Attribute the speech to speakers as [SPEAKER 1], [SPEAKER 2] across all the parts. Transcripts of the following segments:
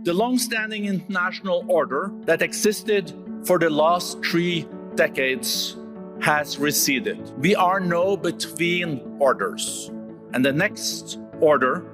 [SPEAKER 1] The long-standing international order that existed for the last 3 decades has receded. We are now between orders, and the next order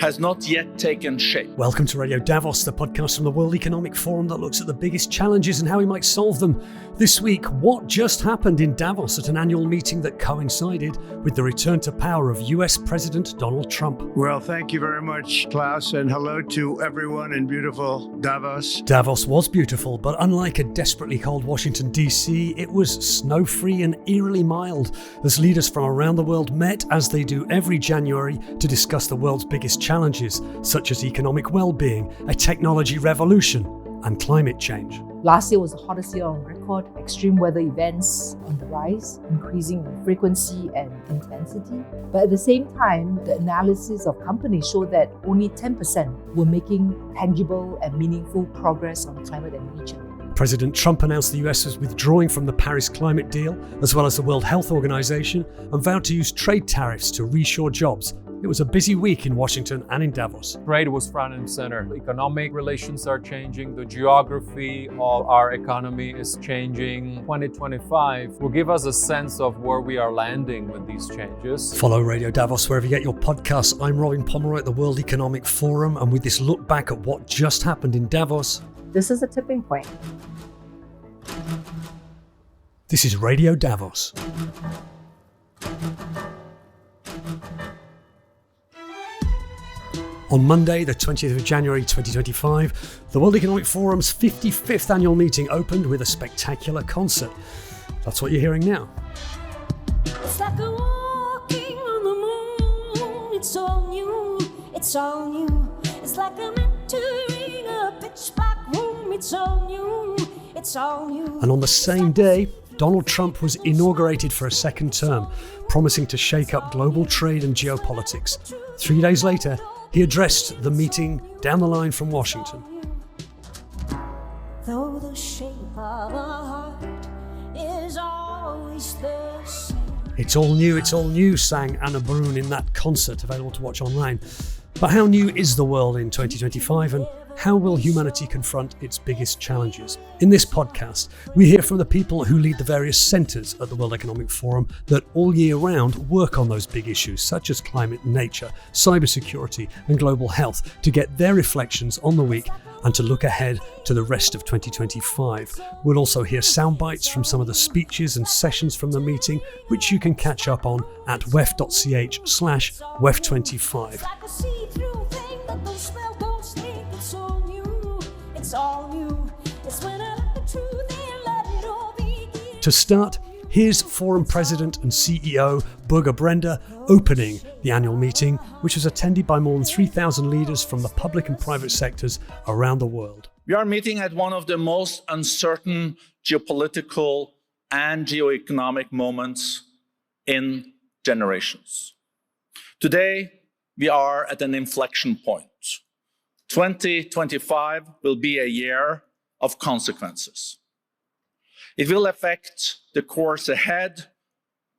[SPEAKER 1] has not yet taken shape.
[SPEAKER 2] Welcome to Radio Davos, the podcast from the World Economic Forum that looks at the biggest challenges and how we might solve them. This week, what just happened in Davos at an annual meeting that coincided with the return to power of US President Donald Trump?
[SPEAKER 3] Well, thank you very much, Klaus, and hello to everyone in beautiful Davos.
[SPEAKER 2] Davos was beautiful, but unlike a desperately cold Washington, D.C., it was snow-free and eerily mild as leaders from around the world met, as they do every January, to discuss the world's biggest challenges, such as economic well-being, a technology revolution, and climate change.
[SPEAKER 4] Last year was the hottest year on record, extreme weather events on the rise, increasing in frequency and intensity. But at the same time, the analysis of companies showed that only 10% were making tangible and meaningful progress on climate and nature.
[SPEAKER 2] President Trump announced the US was withdrawing from the Paris climate deal, as well as the World Health Organization, and vowed to use trade tariffs to reshore jobs. It was a busy week in Washington and in Davos.
[SPEAKER 5] Trade was front and center. Economic relations are changing. The geography of our economy is changing. 2025 will give us a sense of where we are landing with these changes.
[SPEAKER 2] Follow Radio Davos wherever you get your podcasts. I'm Robin Pomeroy at the World Economic Forum, and with this look back at what just happened in Davos,
[SPEAKER 4] This is a tipping point.
[SPEAKER 2] this is Radio Davos. On Monday, the 20th of January 2025, the World Economic Forum's 55th annual meeting opened with a spectacular concert. That's what you're hearing now.
[SPEAKER 6] It's like a walking on the moon. It's all new. It's all new. It's like I'm entering a pitch black room. It's all new. It's all new.
[SPEAKER 2] And on the same day, Donald Trump was inaugurated for a second term, promising to shake up global trade and geopolitics. 3 days later, he addressed the meeting down the line from Washington.
[SPEAKER 6] Though the shape of a heart is always the same.
[SPEAKER 2] It's all new, sang Anna Brun in that concert available to watch online. But how new is the world in 2025, and how will humanity confront its biggest challenges? In this podcast, we hear from the people who lead the various centres at the World Economic Forum that all year round work on those big issues such as climate and nature, cybersecurity and global health, to get their reflections on the week and to look ahead to the rest of 2025. We'll also hear sound bites from some of the speeches and sessions from the meeting, which you can catch up on at wef.ch/wef25.
[SPEAKER 6] It's like a see-through thing that don't smell, don't stink. It's all new. It's all new. It's when I let the truth in, let it all begin.
[SPEAKER 2] To start, here's Forum President and CEO Børge Brende opening the annual meeting, which was attended by more than 3,000 leaders from the public and private sectors around the world.
[SPEAKER 1] We are meeting at one of the most uncertain geopolitical and geoeconomic moments in generations. Today, we are at an inflection point. 2025 will be a year of consequences. It will affect the course ahead,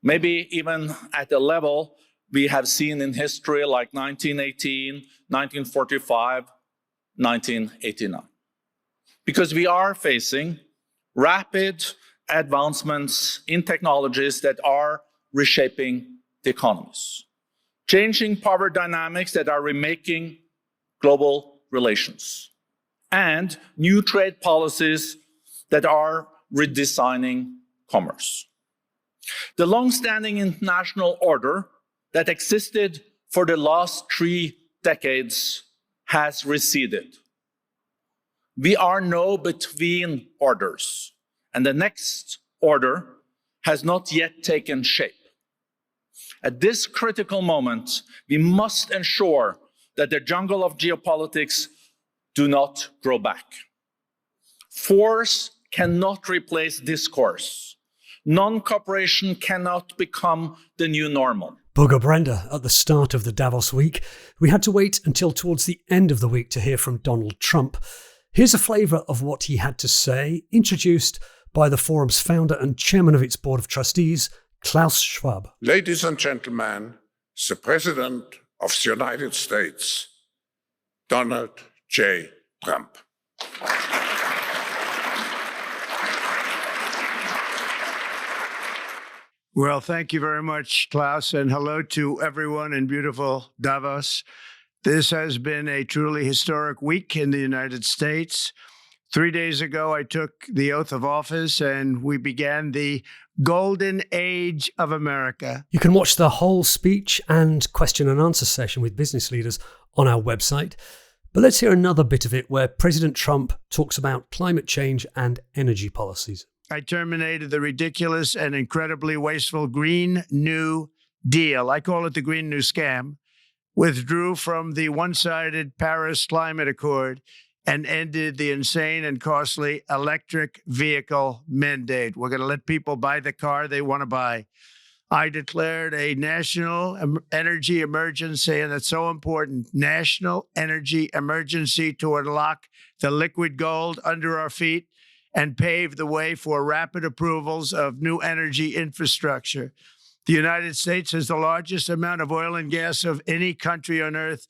[SPEAKER 1] maybe even at a level we have seen in history like 1918, 1945, 1989. Because we are facing rapid advancements in technologies that are reshaping the economies, changing power dynamics that are remaking global relations, and new trade policies that are redesigning commerce. The long-standing international order that existed for the last 3 decades has receded. We are now between orders, and the next order has not yet taken shape. At this critical moment, we must ensure that the jungle of geopolitics do not grow back. Force cannot replace discourse. Non-cooperation cannot become the new normal.
[SPEAKER 2] Børge Brende at the start of the Davos week. We had to wait until towards the end of the week to hear from Donald Trump. Here's a flavour of what he had to say, introduced by the forum's founder and chairman of its board of trustees, Klaus Schwab.
[SPEAKER 7] Ladies and gentlemen, the President of the United States, Donald J. Trump.
[SPEAKER 3] Well, thank you very much, Klaus, and hello to everyone in beautiful Davos. This has been a truly historic week in the United States. 3 days ago, I took the oath of office and we began the golden age of America.
[SPEAKER 2] You can watch the whole speech and question and answer session with business leaders on our website. But let's hear another bit of it where President Trump talks about climate change and energy policies.
[SPEAKER 3] I terminated the ridiculous and incredibly wasteful Green New Deal. I call it the Green New Scam. Withdrew from the one-sided Paris Climate Accord and ended the insane and costly electric vehicle mandate. We're going to let people buy the car they want to buy. I declared a national energy emergency, and that's so important, national energy emergency to unlock the liquid gold under our feet and pave the way for rapid approvals of new energy infrastructure. The United States has the largest amount of oil and gas of any country on earth,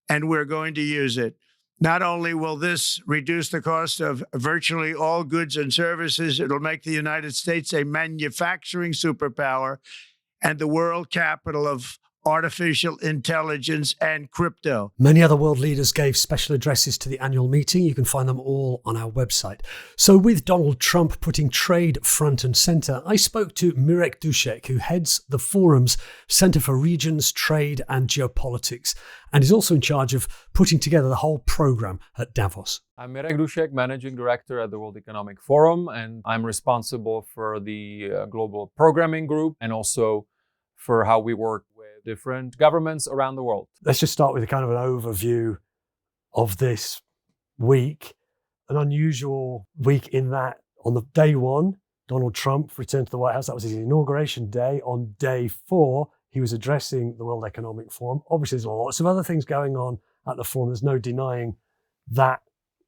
[SPEAKER 3] and we're going to use it. Not only will this reduce the cost of virtually all goods and services, it'll make the United States a manufacturing superpower and the world capital of artificial intelligence and crypto.
[SPEAKER 2] Many other world leaders gave special addresses to the annual meeting. You can find them all on our website. So with Donald Trump putting trade front and center, I spoke to Mirek Dušek, who heads the forum's Center for Regions, Trade and Geopolitics, and is also in charge of putting together the whole program at Davos.
[SPEAKER 5] I'm Mirek Dušek, Managing Director at the World Economic Forum, and I'm responsible for the global programming group and also for how we work with different governments around the world.
[SPEAKER 2] Let's just start with a kind of an overview of this week. An unusual week in that on the day one, Donald Trump returned to the White House. That was his inauguration day. On day 4, he was addressing the World Economic Forum. Obviously, there's lots of other things going on at the forum. There's no denying that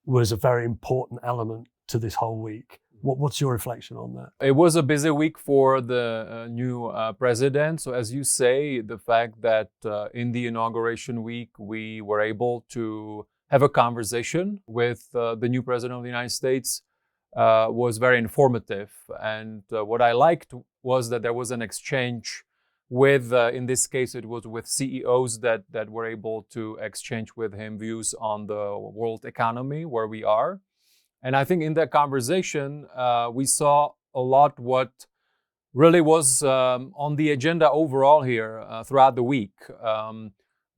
[SPEAKER 2] was a very important element to this whole week. What's your reflection on that?
[SPEAKER 5] It was a busy week for the new president. So as you say, the fact that in the inauguration week, we were able to have a conversation with the new president of the United States was very informative. And what I liked was that there was an exchange with, in this case, it was with CEOs that were able to exchange with him views on the world economy, where we are. And I think in that conversation, we saw a lot what really was on the agenda overall here throughout the week.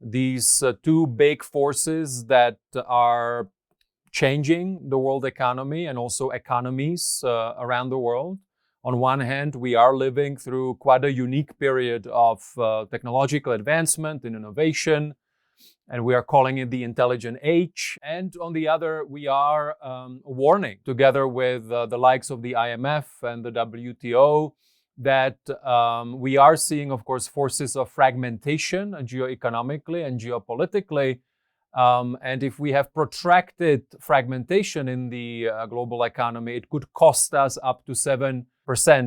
[SPEAKER 5] These two big forces that are changing the world economy and also economies around the world. On one hand, we are living through quite a unique period of technological advancement and innovation, and we are calling it the intelligent age. And on the other, we are warning, together with the likes of the IMF and the WTO, that we are seeing, of course, forces of fragmentation geoeconomically and geopolitically. And if we have protracted fragmentation in the global economy, it could cost us up to 7%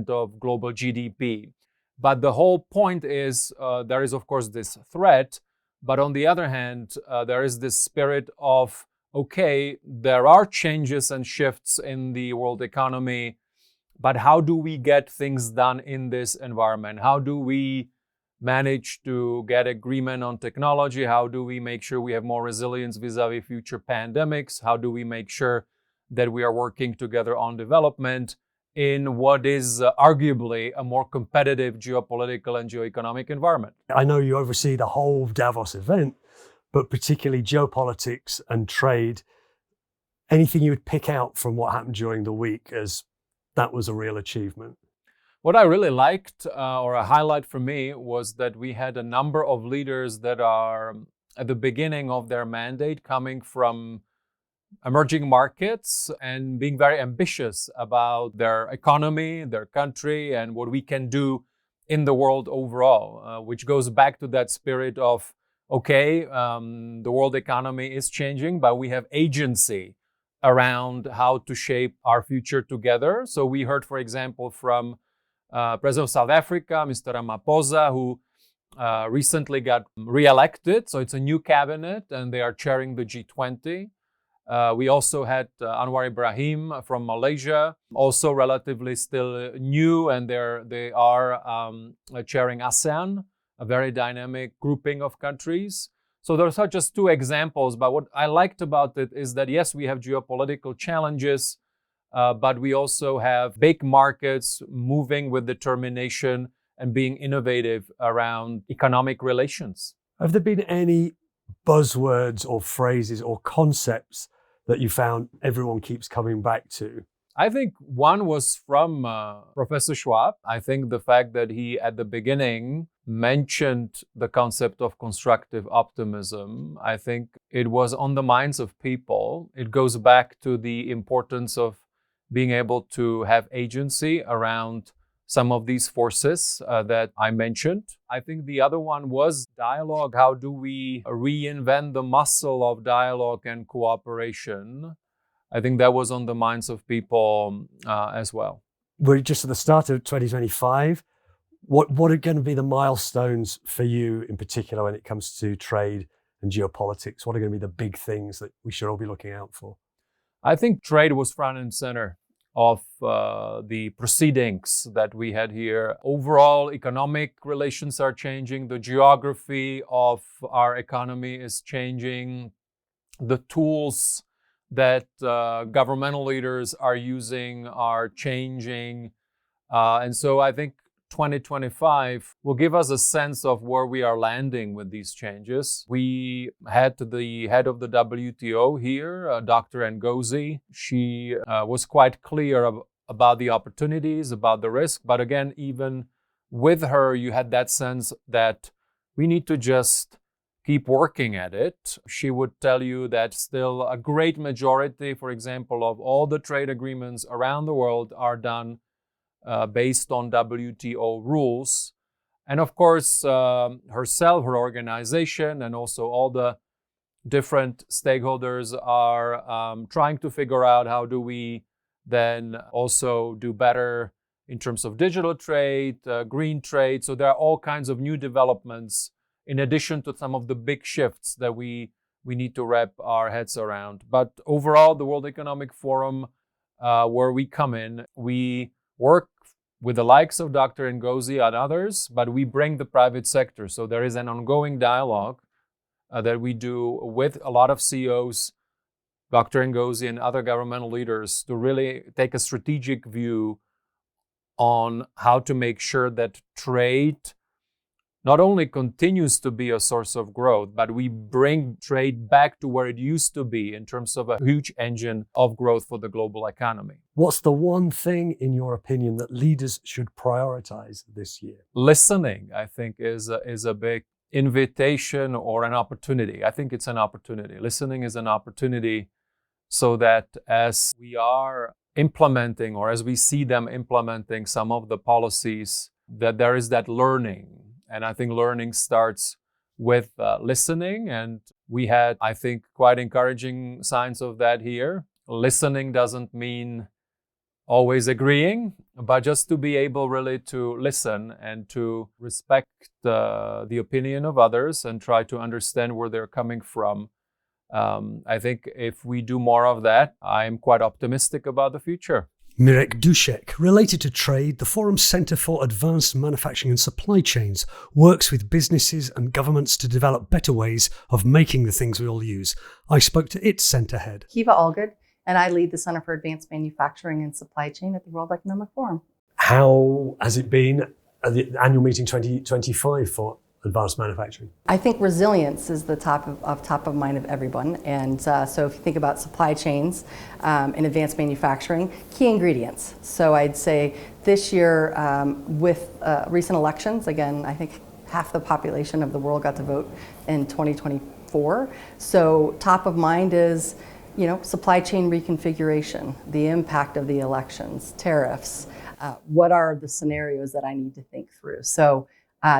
[SPEAKER 5] of global GDP. But the whole point is there is, of course, this threat. But on the other hand, there is this spirit of, okay, there are changes and shifts in the world economy, but how do we get things done in this environment? How do we manage to get agreement on technology? How do we make sure we have more resilience vis-a-vis future pandemics? How do we make sure that we are working together on development in what is arguably a more competitive geopolitical and geoeconomic environment?
[SPEAKER 2] I know you oversee the whole Davos event, but particularly geopolitics and trade. Anything you would pick out from what happened during the week as that was a real achievement?
[SPEAKER 5] What I really liked, or a highlight for me, was that we had a number of leaders that are at the beginning of their mandate coming from emerging markets and being very ambitious about their economy, their country, and what we can do in the world overall, which goes back to that spirit of, okay, the world economy is changing, but we have agency around how to shape our future together. So we heard, for example, from President of South Africa, Mr. Ramaphosa, who recently got re-elected. So it's a new cabinet and they are chairing the G20. We also had Anwar Ibrahim from Malaysia, also relatively still new, and they are chairing ASEAN, a very dynamic grouping of countries. So those are just two examples. But what I liked about it is that, yes, we have geopolitical challenges, but we also have big markets moving with determination and being innovative around economic relations.
[SPEAKER 2] Have there been any buzzwords or phrases or concepts that you found everyone keeps coming back to?
[SPEAKER 5] I think one was from Professor Schwab. I think the fact that he, at the beginning, mentioned the concept of constructive optimism, I think it was on the minds of people. It goes back to the importance of being able to have agency around some of these forces that I mentioned. I think the other one was dialogue. How do we reinvent the muscle of dialogue and cooperation? I think that was on the minds of people as well.
[SPEAKER 2] We're just at the start of 2025. What are going to be the milestones for you in particular when it comes to trade and geopolitics? What are going to be the big things that we should all be looking out for?
[SPEAKER 5] I think trade was front and center of the proceedings that we had here. Overall, economic relations are changing. The geography of our economy is changing. The tools that governmental leaders are using are changing. And so I think 2025 will give us a sense of where we are landing with these changes. We had the head of the WTO here, Dr. Ngozi. She was quite clear about the opportunities, about the risk. But again, even with her, you had that sense that we need to just keep working at it. She would tell you that still a great majority, for example, of all the trade agreements around the world are done based on WTO rules. And of course, herself, her organization, and also all the different stakeholders are trying to figure out how do we then also do better in terms of digital trade, green trade. So there are all kinds of new developments in addition to some of the big shifts that we need to wrap our heads around. But overall, the World Economic Forum, where we come in, we work with the likes of Dr. Ngozi and others, but we bring the private sector. So there is an ongoing dialogue that we do with a lot of CEOs, Dr. Ngozi and other governmental leaders, to really take a strategic view on how to make sure that trade not only continues to be a source of growth, but we bring trade back to where it used to be in terms of a huge engine of growth for the global economy.
[SPEAKER 2] What's the one thing, in your opinion, that leaders should prioritize this year?
[SPEAKER 5] Listening, I think, is a big invitation or an opportunity. I think it's an opportunity. Listening is an opportunity so that as we are implementing, or as we see them implementing some of the policies, that there is that learning. And I think learning starts with listening. And we had, I think, quite encouraging signs of that here. Listening doesn't mean always agreeing, but just to be able really to listen and to respect the opinion of others and try to understand where they're coming from. I think if we do more of that, I'm quite optimistic about the future.
[SPEAKER 2] Mirek Dušek. Related to trade, the Forum's Centre for Advanced Manufacturing and Supply Chains works with businesses and governments to develop better ways of making the things we all use. I spoke to its centre head,
[SPEAKER 8] Kiva Allgood, and I lead the Center for Advanced Manufacturing and Supply Chain at the World Economic Forum.
[SPEAKER 2] How has it been at the annual meeting 2025 for advanced manufacturing?
[SPEAKER 8] I think resilience is the top of mind of everyone. And so if you think about supply chains in advanced manufacturing, key ingredients. So I'd say this year with recent elections, again, I think half the population of the world got to vote in 2024. So top of mind is, supply chain reconfiguration, the impact of the elections, tariffs. What are the scenarios that I need to think through? So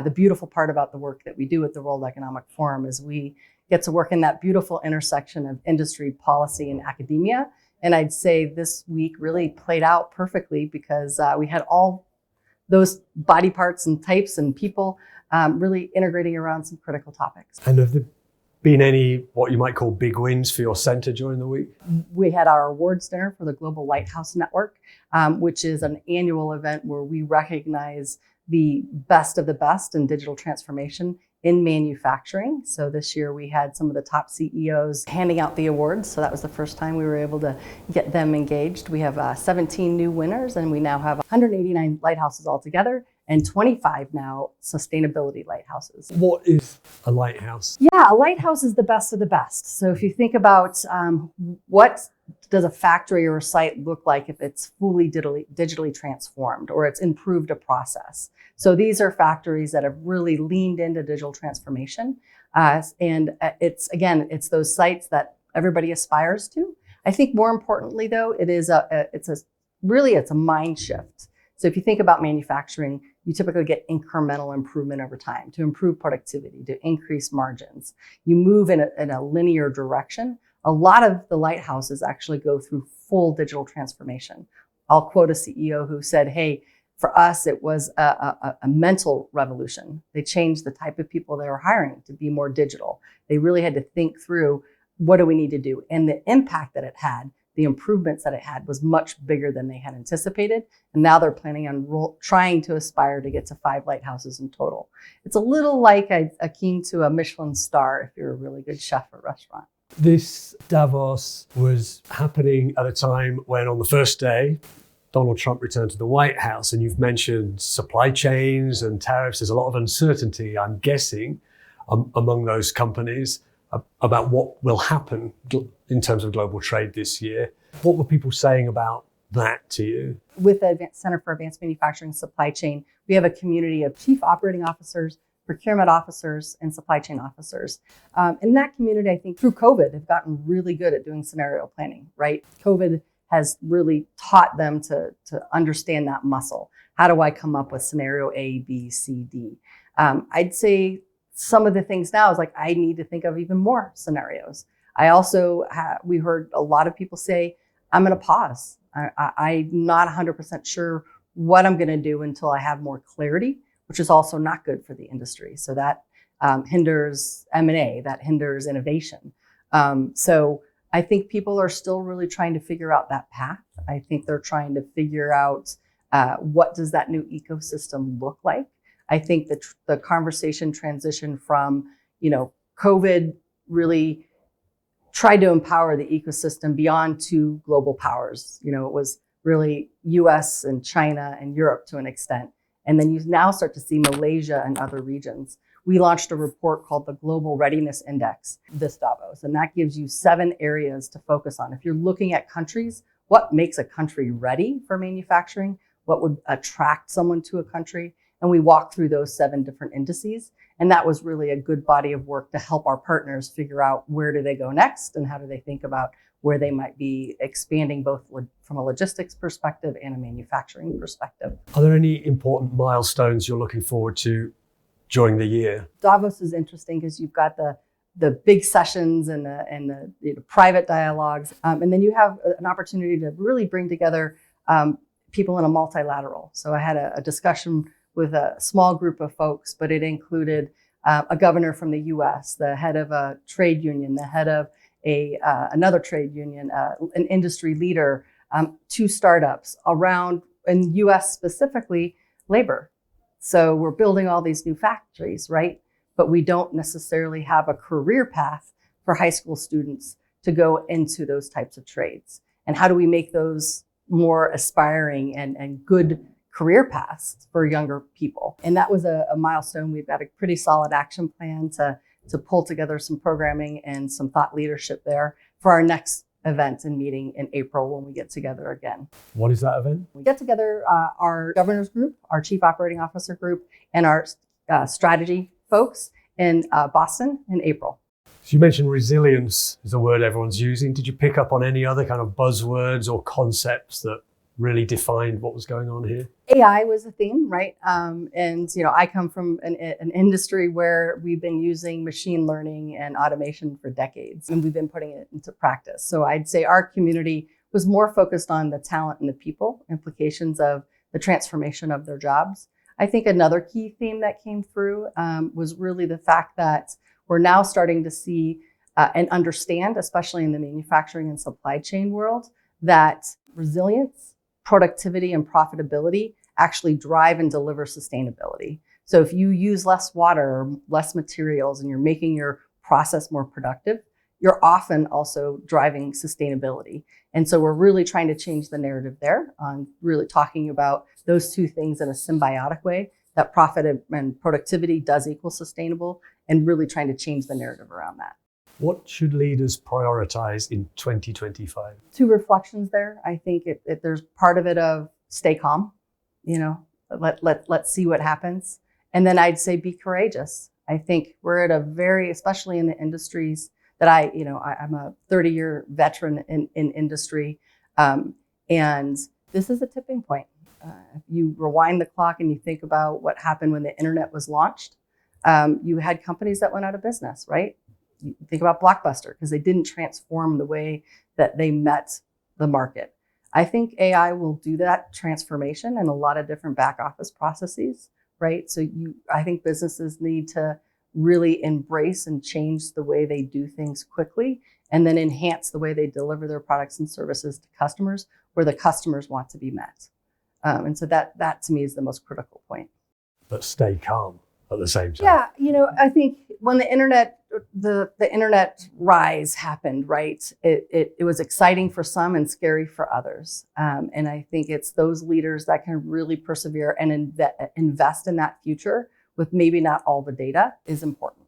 [SPEAKER 8] the beautiful part about the work that we do at the World Economic Forum is we get to work in that beautiful intersection of industry, policy, and academia. And I'd say this week really played out perfectly because we had all those body parts and types and people really integrating around some critical topics.
[SPEAKER 2] And have there been any what you might call big wins for your center during the week?
[SPEAKER 8] We had our awards dinner for the Global Lighthouse Network, which is an annual event where we recognize the best of the best in digital transformation in manufacturing. So this year we had some of the top CEOs handing out the awards. So that was the first time we were able to get them engaged. We have 17 new winners, and we now have 189 lighthouses altogether and 25 now sustainability lighthouses.
[SPEAKER 2] What is a lighthouse?
[SPEAKER 8] Yeah, a lighthouse is the best of the best. So if you think about what does a factory or a site look like if it's fully digitally transformed or it's improved a process. So these are factories that have really leaned into digital transformation. And it's those sites that everybody aspires to. I think more importantly though, it's a mind shift. So if you think about manufacturing, you typically get incremental improvement over time to improve productivity, to increase margins. You move in a linear direction. A lot of the lighthouses actually go through full digital transformation. I'll quote a CEO who said, hey, for us, it was a mental revolution. They changed the type of people they were hiring to be more digital. They really had to think through, what do we need to do? And the impact that it had, the improvements that it had, was much bigger than they had anticipated. And now they're planning on trying to aspire to get to 5 lighthouses in total. It's a little like akin to a Michelin star if you're a really good chef or restaurant.
[SPEAKER 2] This Davos was happening at a time when on the first day, Donald Trump returned to the White House, and you've mentioned supply chains and tariffs. There's a lot of uncertainty, I'm guessing, among those companies about what will happen in terms of global trade this year. What were people saying about that to you? With
[SPEAKER 8] the Center for Advanced Manufacturing and Supply Chain, we have a community of chief operating officers, procurement officers, and supply chain officers. In that community, I think through COVID, have gotten really good at doing scenario planning, right? COVID has really taught them to understand that muscle. How do I come up with scenario A, B, C, D? I'd say some of the things now is like, I need to think of even more scenarios. I also, we heard a lot of people say, I'm gonna pause. I'm not 100% sure what I'm gonna do until I have more clarity, which is also not good for the industry. So that hinders M&A, that hinders innovation. So I think people are still really trying to figure out that path. I think they're trying to figure out what does that new ecosystem look like. I think the conversation transition from, COVID really tried to empower the ecosystem beyond 2 global powers. It was really US and China and Europe to an extent. And then you now start to see Malaysia and other regions. We launched a report called the Global Readiness Index this Davos, and that gives you 7 areas to focus on. If you're looking at countries, what makes a country ready for manufacturing? What would attract someone to a country? And we walk through those 7 different indices. And that was really a good body of work to help our partners figure out where do they go next and how do they think about where they might be expanding both from a logistics perspective and a manufacturing perspective.
[SPEAKER 2] Are there any important milestones you're looking forward to during the year?
[SPEAKER 8] Davos is interesting because you've got the big sessions and the private dialogues. And then you have an opportunity to really bring together people in a multilateral. So I had a discussion with a small group of folks, but it included a governor from the US, the head of a trade union, the head of another trade union, an industry leader, 2 startups around, in US specifically, labor. So we're building all these new factories, right? But we don't necessarily have a career path for high school students to go into those types of trades. And how do we make those more aspiring and good career paths for younger people? And that was a milestone. We've got a pretty solid action plan to pull together some programming and some thought leadership there for our next event and meeting in April when we get together again.
[SPEAKER 2] What is that event?
[SPEAKER 8] We get together our governors group, our chief operating officer group, and our strategy folks in Boston in April.
[SPEAKER 2] So you mentioned resilience is a word everyone's using. Did you pick up on any other kind of buzzwords or concepts that really defined what was going on here?
[SPEAKER 8] AI was a theme, right? And I come from an industry where we've been using machine learning and automation for decades, and we've been putting it into practice. So I'd say our community was more focused on the talent and the people, implications of the transformation of their jobs. I think another key theme that came through was really the fact that we're now starting to see and understand, especially in the manufacturing and supply chain world, that resilience, productivity, and profitability actually drive and deliver sustainability. So if you use less water or less materials and you're making your process more productive, you're often also driving sustainability. And so we're really trying to change the narrative there on really talking about those two things in a symbiotic way, that profit and productivity does equal sustainable, and really trying to change the narrative around that.
[SPEAKER 2] What should leaders prioritize in 2025?
[SPEAKER 8] Two reflections there. I think there's part of it of stay calm, let's see what happens. And then I'd say be courageous. I think we're at a very, especially in the industries that I'm a 30-year veteran in industry. And this is a tipping point. If you rewind the clock and you think about what happened when the internet was launched, you had companies that went out of business, right? You think about Blockbuster, because they didn't transform the way that they met the market. I think AI will do that transformation in a lot of different back office processes, right? So I think businesses need to really embrace and change the way they do things quickly, and then enhance the way they deliver their products and services to customers where the customers want to be met. And so that to me is the most critical point.
[SPEAKER 2] But stay calm at the same time.
[SPEAKER 8] Yeah, I think when the internet rise happened, right, it was exciting for some and scary for others. And I think it's those leaders that can really persevere and invest in that future with maybe not all the data is important.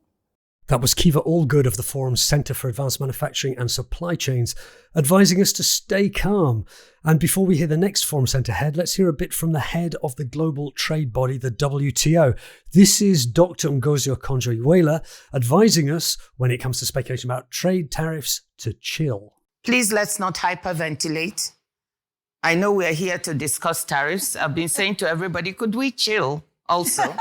[SPEAKER 2] That was Kiva Allgood of the Forum's Centre for Advanced Manufacturing and Supply Chains, advising us to stay calm. And before we hear the next Forum Centre head, let's hear a bit from the head of the global trade body, the WTO. This is Dr. Ngozi Okonjo-Iweala, advising us when it comes to speculation about trade tariffs to chill.
[SPEAKER 9] Please, let's not hyperventilate. I know we're here to discuss tariffs. I've been saying to everybody, could we chill also?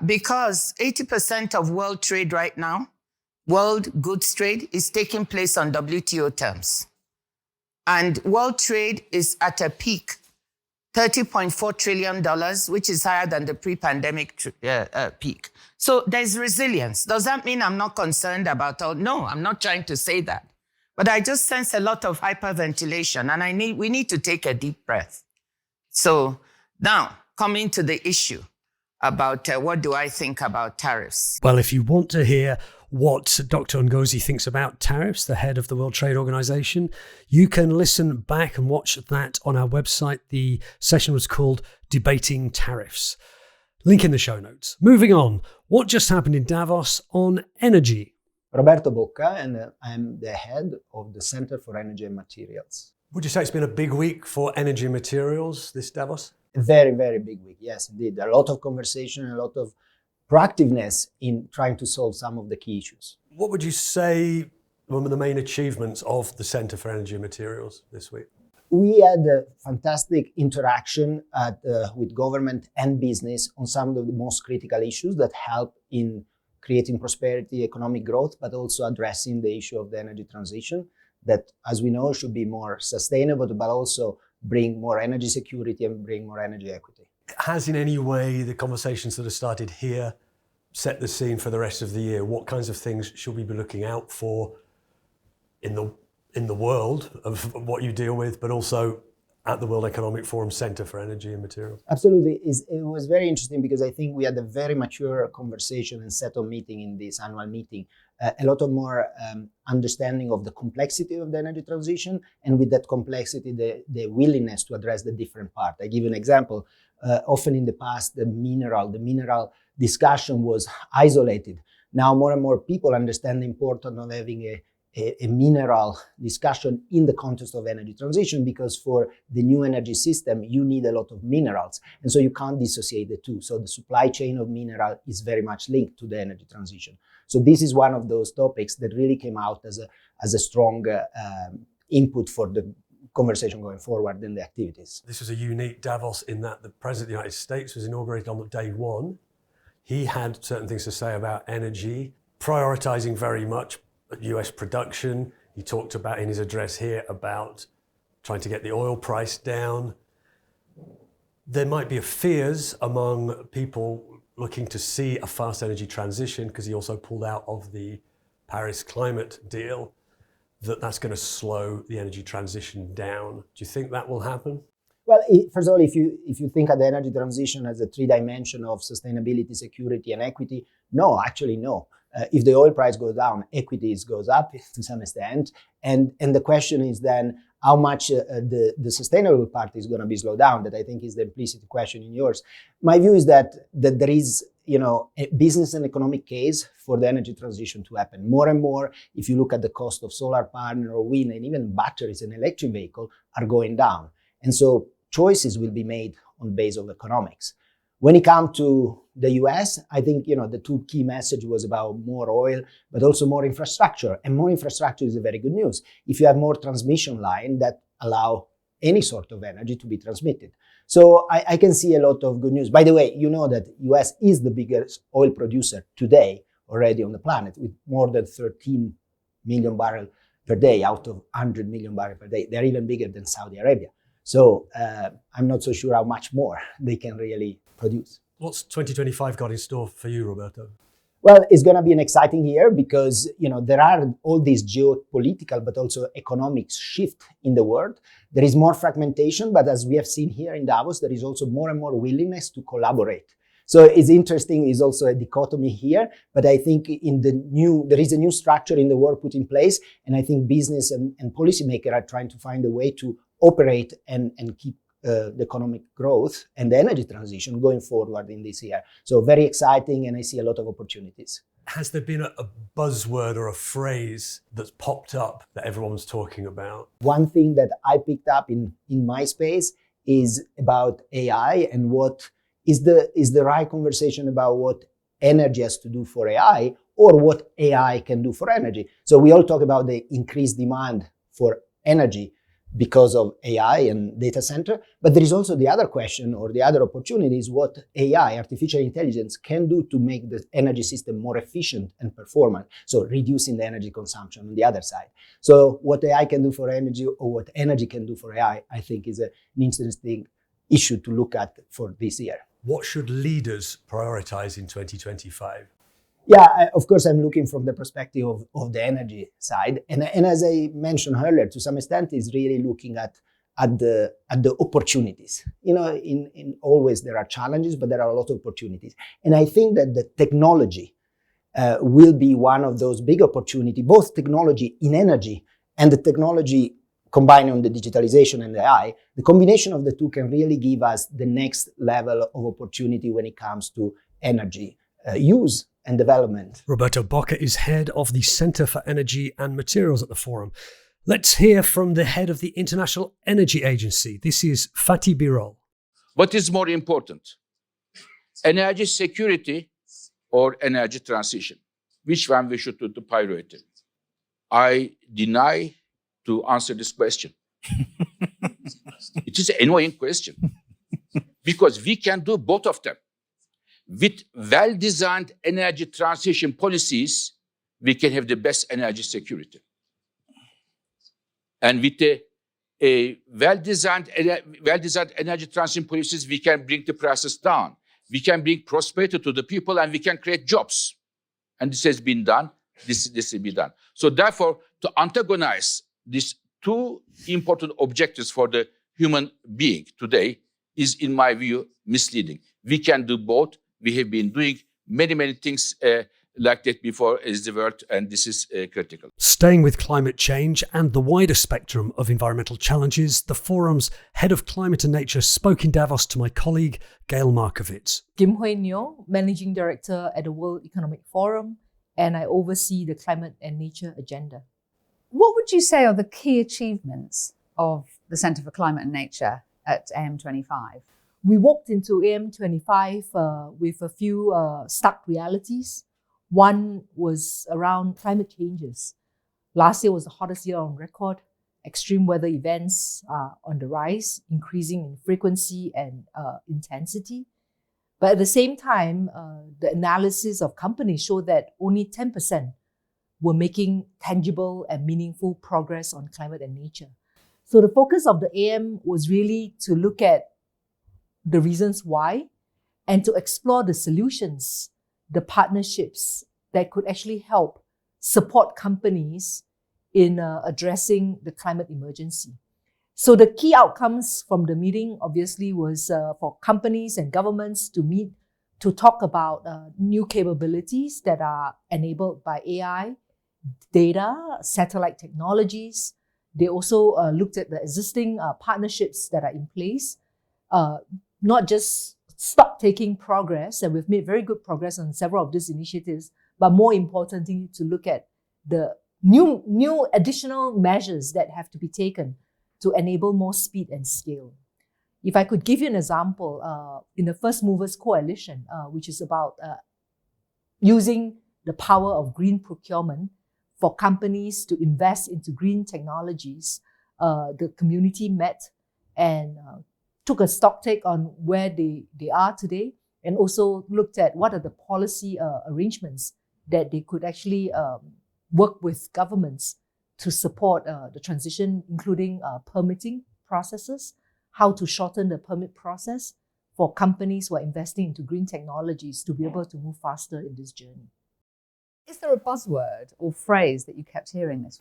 [SPEAKER 9] Because 80% of world trade right now, world goods trade, is taking place on WTO terms. And world trade is at a peak, $30.4 trillion, which is higher than the pre-pandemic peak. So there's resilience. Does that mean I'm not concerned about all? No, I'm not trying to say that. But I just sense a lot of hyperventilation, and we need to take a deep breath. So now, coming to the issue about what do I think about tariffs?
[SPEAKER 2] Well, if you want to hear what Dr. Ngozi thinks about tariffs, the head of the World Trade Organization, you can listen back and watch that on our website. The session was called Debating Tariffs. Link in the show notes. Moving on, what just happened in Davos on energy?
[SPEAKER 10] Roberto Bocca, and I'm the head of the Center for Energy and Materials.
[SPEAKER 2] Would you say it's been a big week for energy and materials, this Davos?
[SPEAKER 10] A very, very big week. Yes, indeed. A lot of conversation, a lot of proactiveness in trying to solve some of the key issues.
[SPEAKER 2] What would you say were the main achievements of the Center for Energy and Materials this week?
[SPEAKER 10] We had a fantastic interaction with government and business on some of the most critical issues that help in creating prosperity, economic growth, but also addressing the issue of the energy transition that, as we know, should be more sustainable, but also bring more energy security and bring more energy equity.
[SPEAKER 2] Has in any way the conversations that have started here set the scene for the rest of the year? What kinds of things should we be looking out for in the world of what you deal with, but also at the World Economic Forum Center for Energy and Materials?
[SPEAKER 10] Absolutely. It was very interesting because I think we had a very mature conversation and set of meeting in this annual meeting. A lot of more understanding of the complexity of the energy transition, and with that complexity, the willingness to address the different parts. I give you an example. Often in the past, the mineral discussion was isolated. Now more and more people understand the importance of having a mineral discussion in the context of energy transition, because for the new energy system, you need a lot of minerals. And so you can't dissociate the two. So the supply chain of mineral is very much linked to the energy transition. So this is one of those topics that really came out as a strong input for the conversation going forward in the activities.
[SPEAKER 2] This was a unique Davos in that the President of the United States was inaugurated on day one. He had certain things to say about energy, prioritizing very much US production. He talked about in his address here about trying to get the oil price down. There might be fears among people looking to see a fast energy transition, because he also pulled out of the Paris climate deal, that's going to slow the energy transition down. Do you think that will happen?
[SPEAKER 10] Well, first of all, if you think of the energy transition as a three-dimension of sustainability, security, and equity, no, actually no. If the oil price goes down, equities goes up to some extent, and the question is then how much the sustainable part is going to be slowed down. That I think is the implicit question in yours. My view is that there is a business and economic case for the energy transition to happen. More and more, if you look at the cost of solar panel or wind and even batteries and electric vehicle are going down, and so choices will be made on base of economics. When it comes to the US, I think the two key message was about more oil, but also more infrastructure. And more infrastructure is a very good news. If you have more transmission line that allow any sort of energy to be transmitted. So I can see a lot of good news. By the way, you know that US is the biggest oil producer today already on the planet, with more than 13 million barrels per day out of 100 million barrels per day. They're even bigger than Saudi Arabia. So I'm not so sure how much more they can really produce.
[SPEAKER 2] What's 2025 got in store for you, Roberto?
[SPEAKER 10] Well, it's going to be an exciting year because there are all these geopolitical but also economic shift in the world. There is more fragmentation, but as we have seen here in Davos, there is also more and more willingness to collaborate. So it's interesting, is also a dichotomy here, but I think there is a new structure in the world put in place, and I think business and policymakers are trying to find a way to operate and keep the economic growth and the energy transition going forward in this year. So very exciting, and I see a lot of opportunities.
[SPEAKER 2] Has there been a buzzword or a phrase that's popped up that everyone's talking about?
[SPEAKER 10] One thing that I picked up in my space is about AI and what is the right conversation about what energy has to do for AI or what AI can do for energy. So we all talk about the increased demand for energy because of AI and data center, but there is also the other question or the other opportunity is what AI, artificial intelligence, can do to make the energy system more efficient and performant, so reducing the energy consumption on the other side. So what AI can do for energy or what energy can do for AI, I think is an interesting issue to look at for this year.
[SPEAKER 2] What should leaders prioritize in 2025?
[SPEAKER 10] Yeah, of course, I'm looking from the perspective of the energy side. And as I mentioned earlier, to some extent, is really looking at the opportunities. In always there are challenges, but there are a lot of opportunities. And I think that the technology will be one of those big opportunities, both technology in energy and the technology combined on the digitalization and the AI. The combination of the two can really give us the next level of opportunity when it comes to energy use and development.
[SPEAKER 2] Roberto Bocca is head of the Center for Energy and Materials at the Forum. Let's hear from the head of the International Energy Agency. This is Fatih Birol.
[SPEAKER 11] What is more important? Energy security or energy transition? Which one we should do the priority? I deny to answer this question. It is an annoying question because we can do both of them. With well-designed energy transition policies, we can have the best energy security. And with a well-designed energy transition policies, we can bring the prices down. We can bring prosperity to the people, and we can create jobs. And this has been done. This will be done. So therefore, to antagonize these two important objectives for the human being today is, in my view, misleading. We can do both. We have been doing many things like that before as the world, and this is critical.
[SPEAKER 2] Staying with climate change and the wider spectrum of environmental challenges, the Forum's head of climate and nature spoke in Davos to my colleague, Gail Markovits.
[SPEAKER 4] Kim Hui Nyo, Managing Director at the World Economic Forum, and I oversee the climate and nature agenda.
[SPEAKER 12] What would you say are the key achievements of the Centre for Climate and Nature at AM25?
[SPEAKER 4] We walked into AM25 with a few stark realities. One was around climate changes. Last year was the hottest year on record. Extreme weather events are on the rise, increasing in frequency and intensity. But at the same time, the analysis of companies showed that only 10% were making tangible and meaningful progress on climate and nature. So the focus of the AM was really to look at the reasons why and to explore the solutions, the partnerships that could actually help support companies in addressing the climate emergency. So the key outcomes from the meeting obviously was for companies and governments to meet to talk about new capabilities that are enabled by AI, data, satellite technologies. They also looked at the existing partnerships that are in place, not just stock-taking progress, and we've made very good progress on several of these initiatives, but more importantly, to look at the new additional measures that have to be taken to enable more speed and scale. If I could give you an example, in the First Movers Coalition, which is about using the power of green procurement for companies to invest into green technologies, the community met and took a stock take on where they are today, and also looked at what are the policy arrangements that they could actually work with governments to support the transition, including permitting processes, how to shorten the permit process for companies who are investing into green technologies to be able to move faster in this journey.
[SPEAKER 12] Is there a buzzword or phrase that you kept hearing this?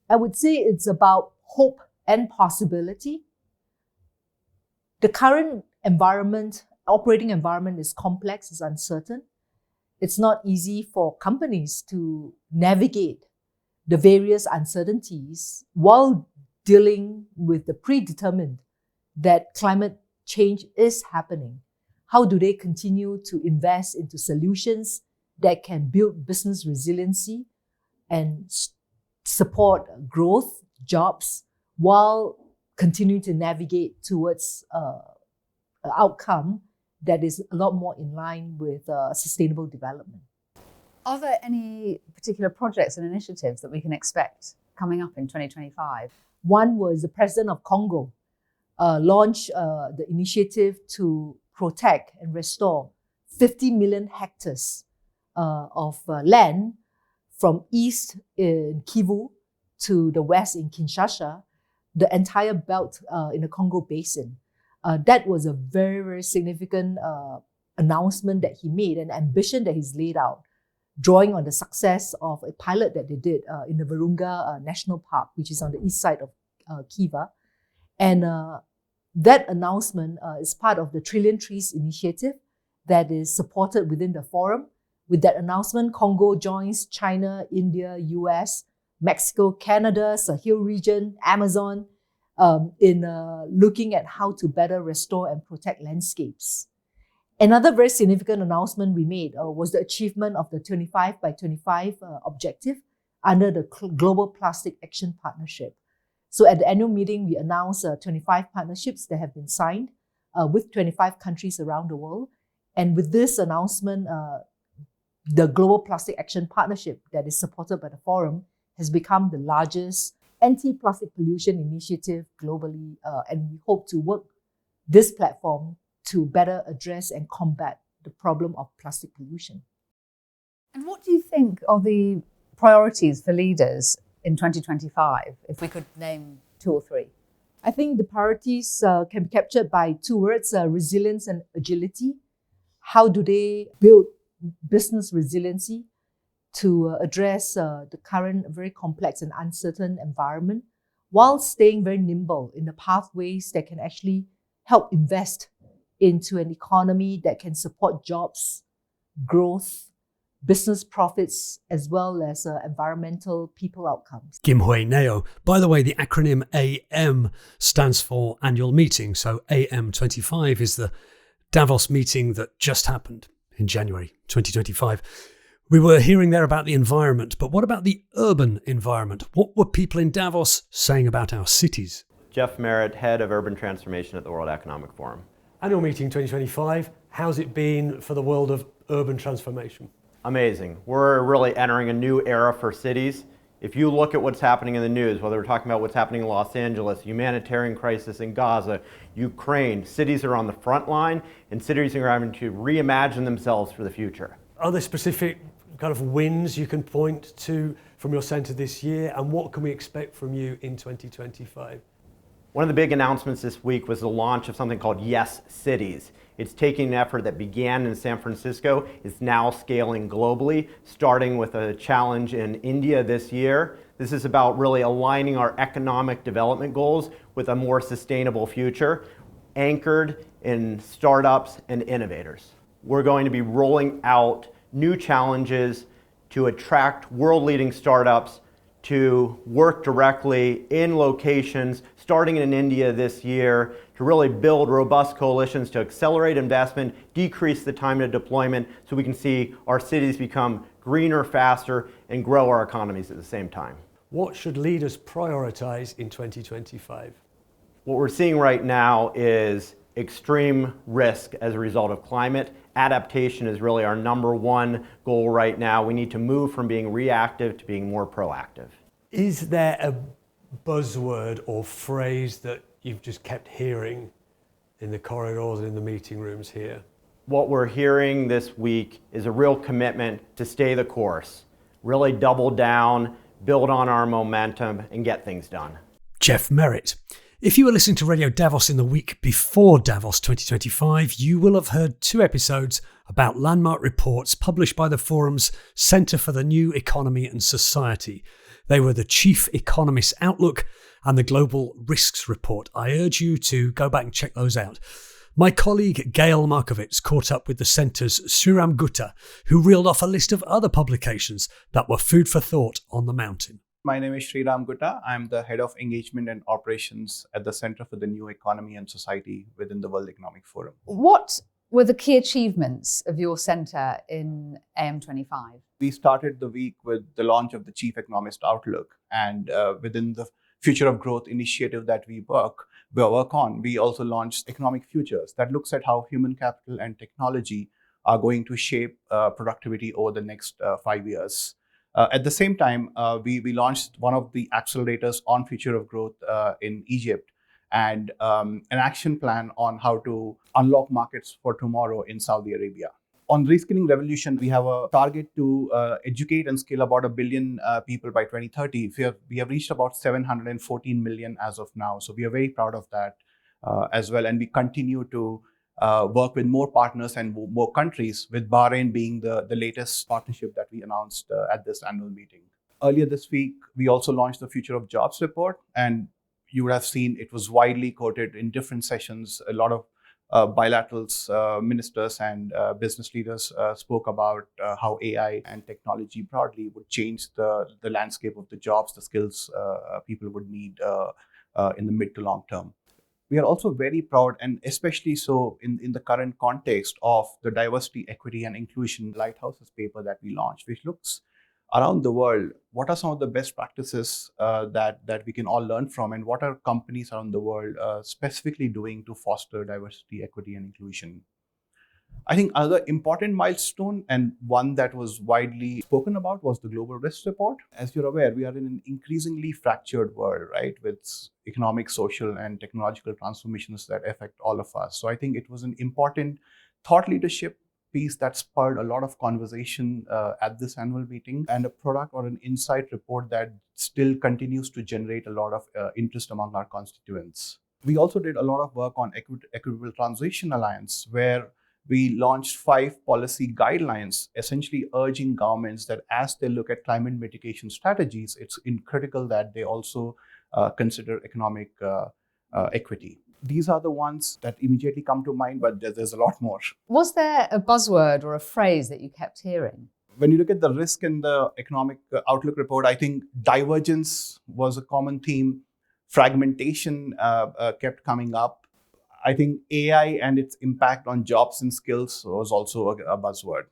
[SPEAKER 4] I would say it's about hope and possibility. The current operating environment is complex, is uncertain. It's not easy for companies to navigate the various uncertainties while dealing with the predetermined that climate change is happening. How do they continue to invest into solutions that can build business resiliency and support growth, jobs, while continuing to navigate towards an outcome that is a lot more in line with sustainable development?
[SPEAKER 12] Are there any particular projects and initiatives that we can expect coming up in 2025?
[SPEAKER 4] One was the President of Congo launched the initiative to protect and restore 50 million hectares of land from east in Kivu to the west in Kinshasa, the entire belt in the Congo Basin. That was a very, very significant announcement that he made, an ambition that he's laid out, drawing on the success of a pilot that they did in the Virunga National Park, which is on the east side of Kiva. And that announcement is part of the Trillion Trees initiative that is supported within the forum. With that announcement, Congo joins China, India, US, Mexico, Canada, Sahel region, Amazon, in looking at how to better restore and protect landscapes. Another very significant announcement we made was the achievement of the 25 by 25 objective under the Global Plastic Action Partnership. So at the annual meeting, we announced 25 partnerships that have been signed with 25 countries around the world. And with this announcement, the Global Plastic Action Partnership that is supported by the forum has become the largest anti-plastic pollution initiative globally. And we hope to work this platform to better address and combat the problem of plastic pollution.
[SPEAKER 12] And what do you think are the priorities for leaders in 2025, if we could name 2 or 3?
[SPEAKER 4] I think the priorities can be captured by 2 words, resilience and agility. How do they build business resiliency to address the current very complex and uncertain environment while staying very nimble in the pathways that can actually help invest into an economy that can support jobs, growth, business profits, as well as environmental people outcomes.
[SPEAKER 2] Kim Hui Neo. By the way, the acronym AM stands for annual meeting. So AM25 is the Davos meeting that just happened in January 2025. We were hearing there about the environment, but what about the urban environment? What were people in Davos saying about our cities?
[SPEAKER 13] Jeff Merritt, head of urban transformation at the World Economic Forum.
[SPEAKER 2] Annual meeting 2025, how's it been for the world of urban transformation?
[SPEAKER 13] Amazing. We're really entering a new era for cities. If you look at what's happening in the news, whether we're talking about what's happening in Los Angeles, humanitarian crisis in Gaza, Ukraine, cities are on the front line and cities are having to reimagine themselves for the future.
[SPEAKER 2] Are there specific kind of wins you can point to from your centre this year, and what can we expect from you in 2025?
[SPEAKER 13] One of the big announcements this week was the launch of something called Yes Cities. It's taking an effort that began in San Francisco, is now scaling globally, starting with a challenge in India this year. This is about really aligning our economic development goals with a more sustainable future, anchored in startups and innovators. We're going to be rolling out new challenges to attract world-leading startups to work directly in locations, starting in India this year, to really build robust coalitions to accelerate investment, decrease the time to deployment, so we can see our cities become greener faster and grow our economies at the same time.
[SPEAKER 2] What should leaders prioritize in 2025?
[SPEAKER 13] What we're seeing right now is extreme risk as a result of climate. Adaptation is really our number one goal right now. We need to move from being reactive to being more proactive.
[SPEAKER 2] Is there a buzzword or phrase that you've just kept hearing in the corridors and in the meeting rooms here?
[SPEAKER 13] What we're hearing this week is a real commitment to stay the course, really double down, build on our momentum, and get things done.
[SPEAKER 2] Jeff Merritt. If you were listening to Radio Davos in the week before Davos 2025, you will have heard 2 episodes about landmark reports published by the forum's Centre for the New Economy and Society. They were the Chief Economist's Outlook and the Global Risks Report. I urge you to go back and check those out. My colleague Gail Markovits caught up with the Centre's Sriram Gupta, who reeled off a list of other publications that were food for thought on the mountain.
[SPEAKER 14] My name is Sriram Gupta. I'm the Head of Engagement and Operations at the Center for the New Economy and Society within the World Economic Forum.
[SPEAKER 12] What were the key achievements of your centre in AM25?
[SPEAKER 14] We started the week with the launch of the Chief Economist Outlook, and within the Future of Growth initiative that we work on, we also launched Economic Futures that looks at how human capital and technology are going to shape productivity over the next 5 years. At the same time, we launched one of the accelerators on Future of Growth in Egypt, and an action plan on how to unlock markets for tomorrow in Saudi Arabia. On Reskilling Revolution, we have a target to educate and scale about 1 billion people by 2030. We have reached about 714 million as of now. So we are very proud of that as well. And we continue to work with more partners and more countries, with Bahrain being the latest partnership that we announced at this annual meeting. Earlier this week, we also launched the Future of Jobs report, and you would have seen it was widely quoted in different sessions. A lot of bilaterals, ministers and business leaders spoke about how AI and technology broadly would change the landscape of the jobs, the skills people would need in the mid to long term. We are also very proud, and especially so in the current context of the Diversity, Equity and Inclusion Lighthouses paper that we launched, which looks around the world, what are some of the best practices that we can all learn from, and what are companies around the world specifically doing to foster diversity, equity and inclusion. I think another important milestone, and one that was widely spoken about, was the Global Risks Report. As you're aware, we are in an increasingly fractured world, right, with economic, social, and technological transformations that affect all of us. So I think it was an important thought leadership piece that spurred a lot of conversation at this annual meeting, and a product or an insight report that still continues to generate a lot of interest among our constituents. We also did a lot of work on Equitable Transition Alliance, where we launched 5 policy guidelines, essentially urging governments that as they look at climate mitigation strategies, it's critical that they also consider economic equity. These are the ones that immediately come to mind, but there's a lot more.
[SPEAKER 12] Was there a buzzword or a phrase that you kept hearing?
[SPEAKER 14] When you look at the risk in the Economic Outlook report, I think divergence was a common theme. Fragmentation kept coming up. I think AI and its impact on jobs and skills was also a buzzword.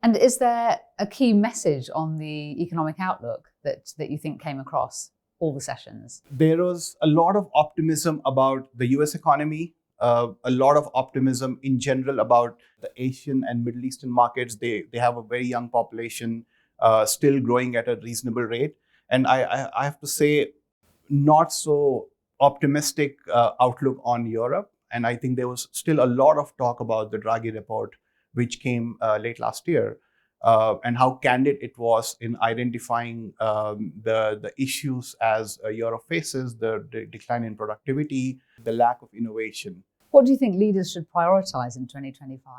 [SPEAKER 12] And is there a key message on the Economic Outlook that you think came across all the sessions?
[SPEAKER 14] There was a lot of optimism about the US economy, a lot of optimism in general about the Asian and Middle Eastern markets. They have a very young population, still growing at a reasonable rate. And I have to say, not so optimistic outlook on Europe. And I think there was still a lot of talk about the Draghi report, which came late last year. and how candid it was in identifying the issues as Europe faces, the decline in productivity, the lack of innovation.
[SPEAKER 12] What do you think leaders should prioritize in 2025?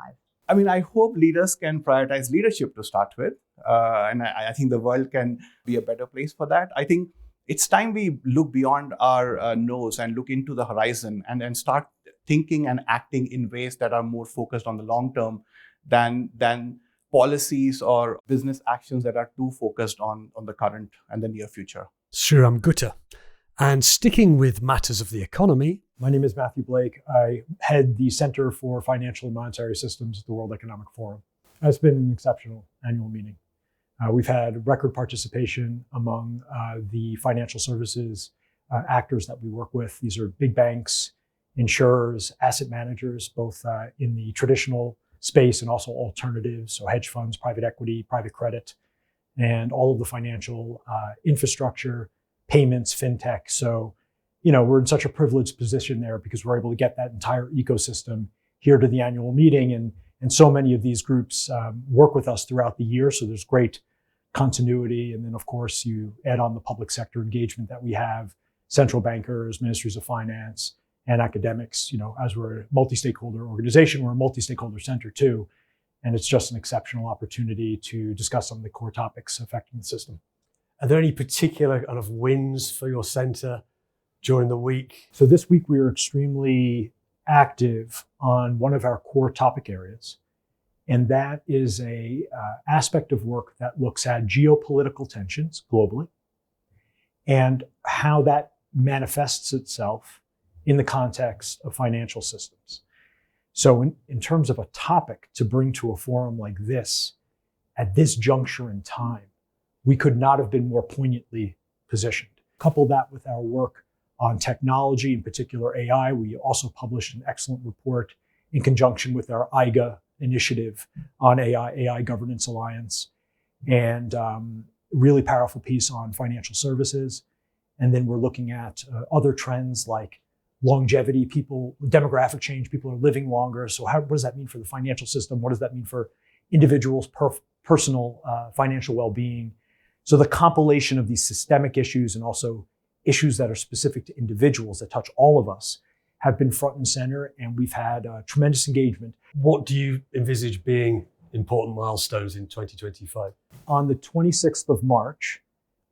[SPEAKER 14] I mean, I hope leaders can prioritize leadership to start with. And I think the world can be a better place for that. I think it's time we look beyond our nose and look into the horizon and start thinking and acting in ways that are more focused on the long term than policies or business actions that are too focused on the current and the near future.
[SPEAKER 2] Sriram Gutta. And sticking with matters of the economy,
[SPEAKER 15] my name is Matthew Blake. I head the Center for Financial and Monetary Systems at the World Economic Forum. It's been an exceptional annual meeting. We've had record participation among the financial services actors that we work with. These are big banks, insurers, asset managers, both in the traditional space and also alternatives, so hedge funds, private equity, private credit, and all of the financial infrastructure, payments, fintech. So, we're in such a privileged position there because we're able to get that entire ecosystem here to the annual meeting. And so many of these groups work with us throughout the year. So there's great continuity. And then, of course, you add on the public sector engagement that we have, central bankers, ministries of finance, and academics. As we're a multi-stakeholder organization, we're a multi-stakeholder center too. And it's just an exceptional opportunity to discuss some of the core topics affecting the system.
[SPEAKER 2] Are there any particular kind of wins for your center during the week?
[SPEAKER 15] So this week we were extremely active on one of our core topic areas. And that is a aspect of work that looks at geopolitical tensions globally and how that manifests itself in the context of financial systems. So in terms of a topic to bring to a forum like this, at this juncture in time, we could not have been more poignantly positioned. Couple that with our work on technology, in particular AI. We also published an excellent report in conjunction with our IGA initiative on AI Governance Alliance, and really powerful piece on financial services. And then we're looking at other trends like longevity, demographic change, people are living longer. So what does that mean for the financial system? What does that mean for individuals' personal financial well-being? So the compilation of these systemic issues and also issues that are specific to individuals that touch all of us have been front and center, and we've had tremendous engagement.
[SPEAKER 2] What do you envisage being important milestones in 2025?
[SPEAKER 15] On the 26th of March,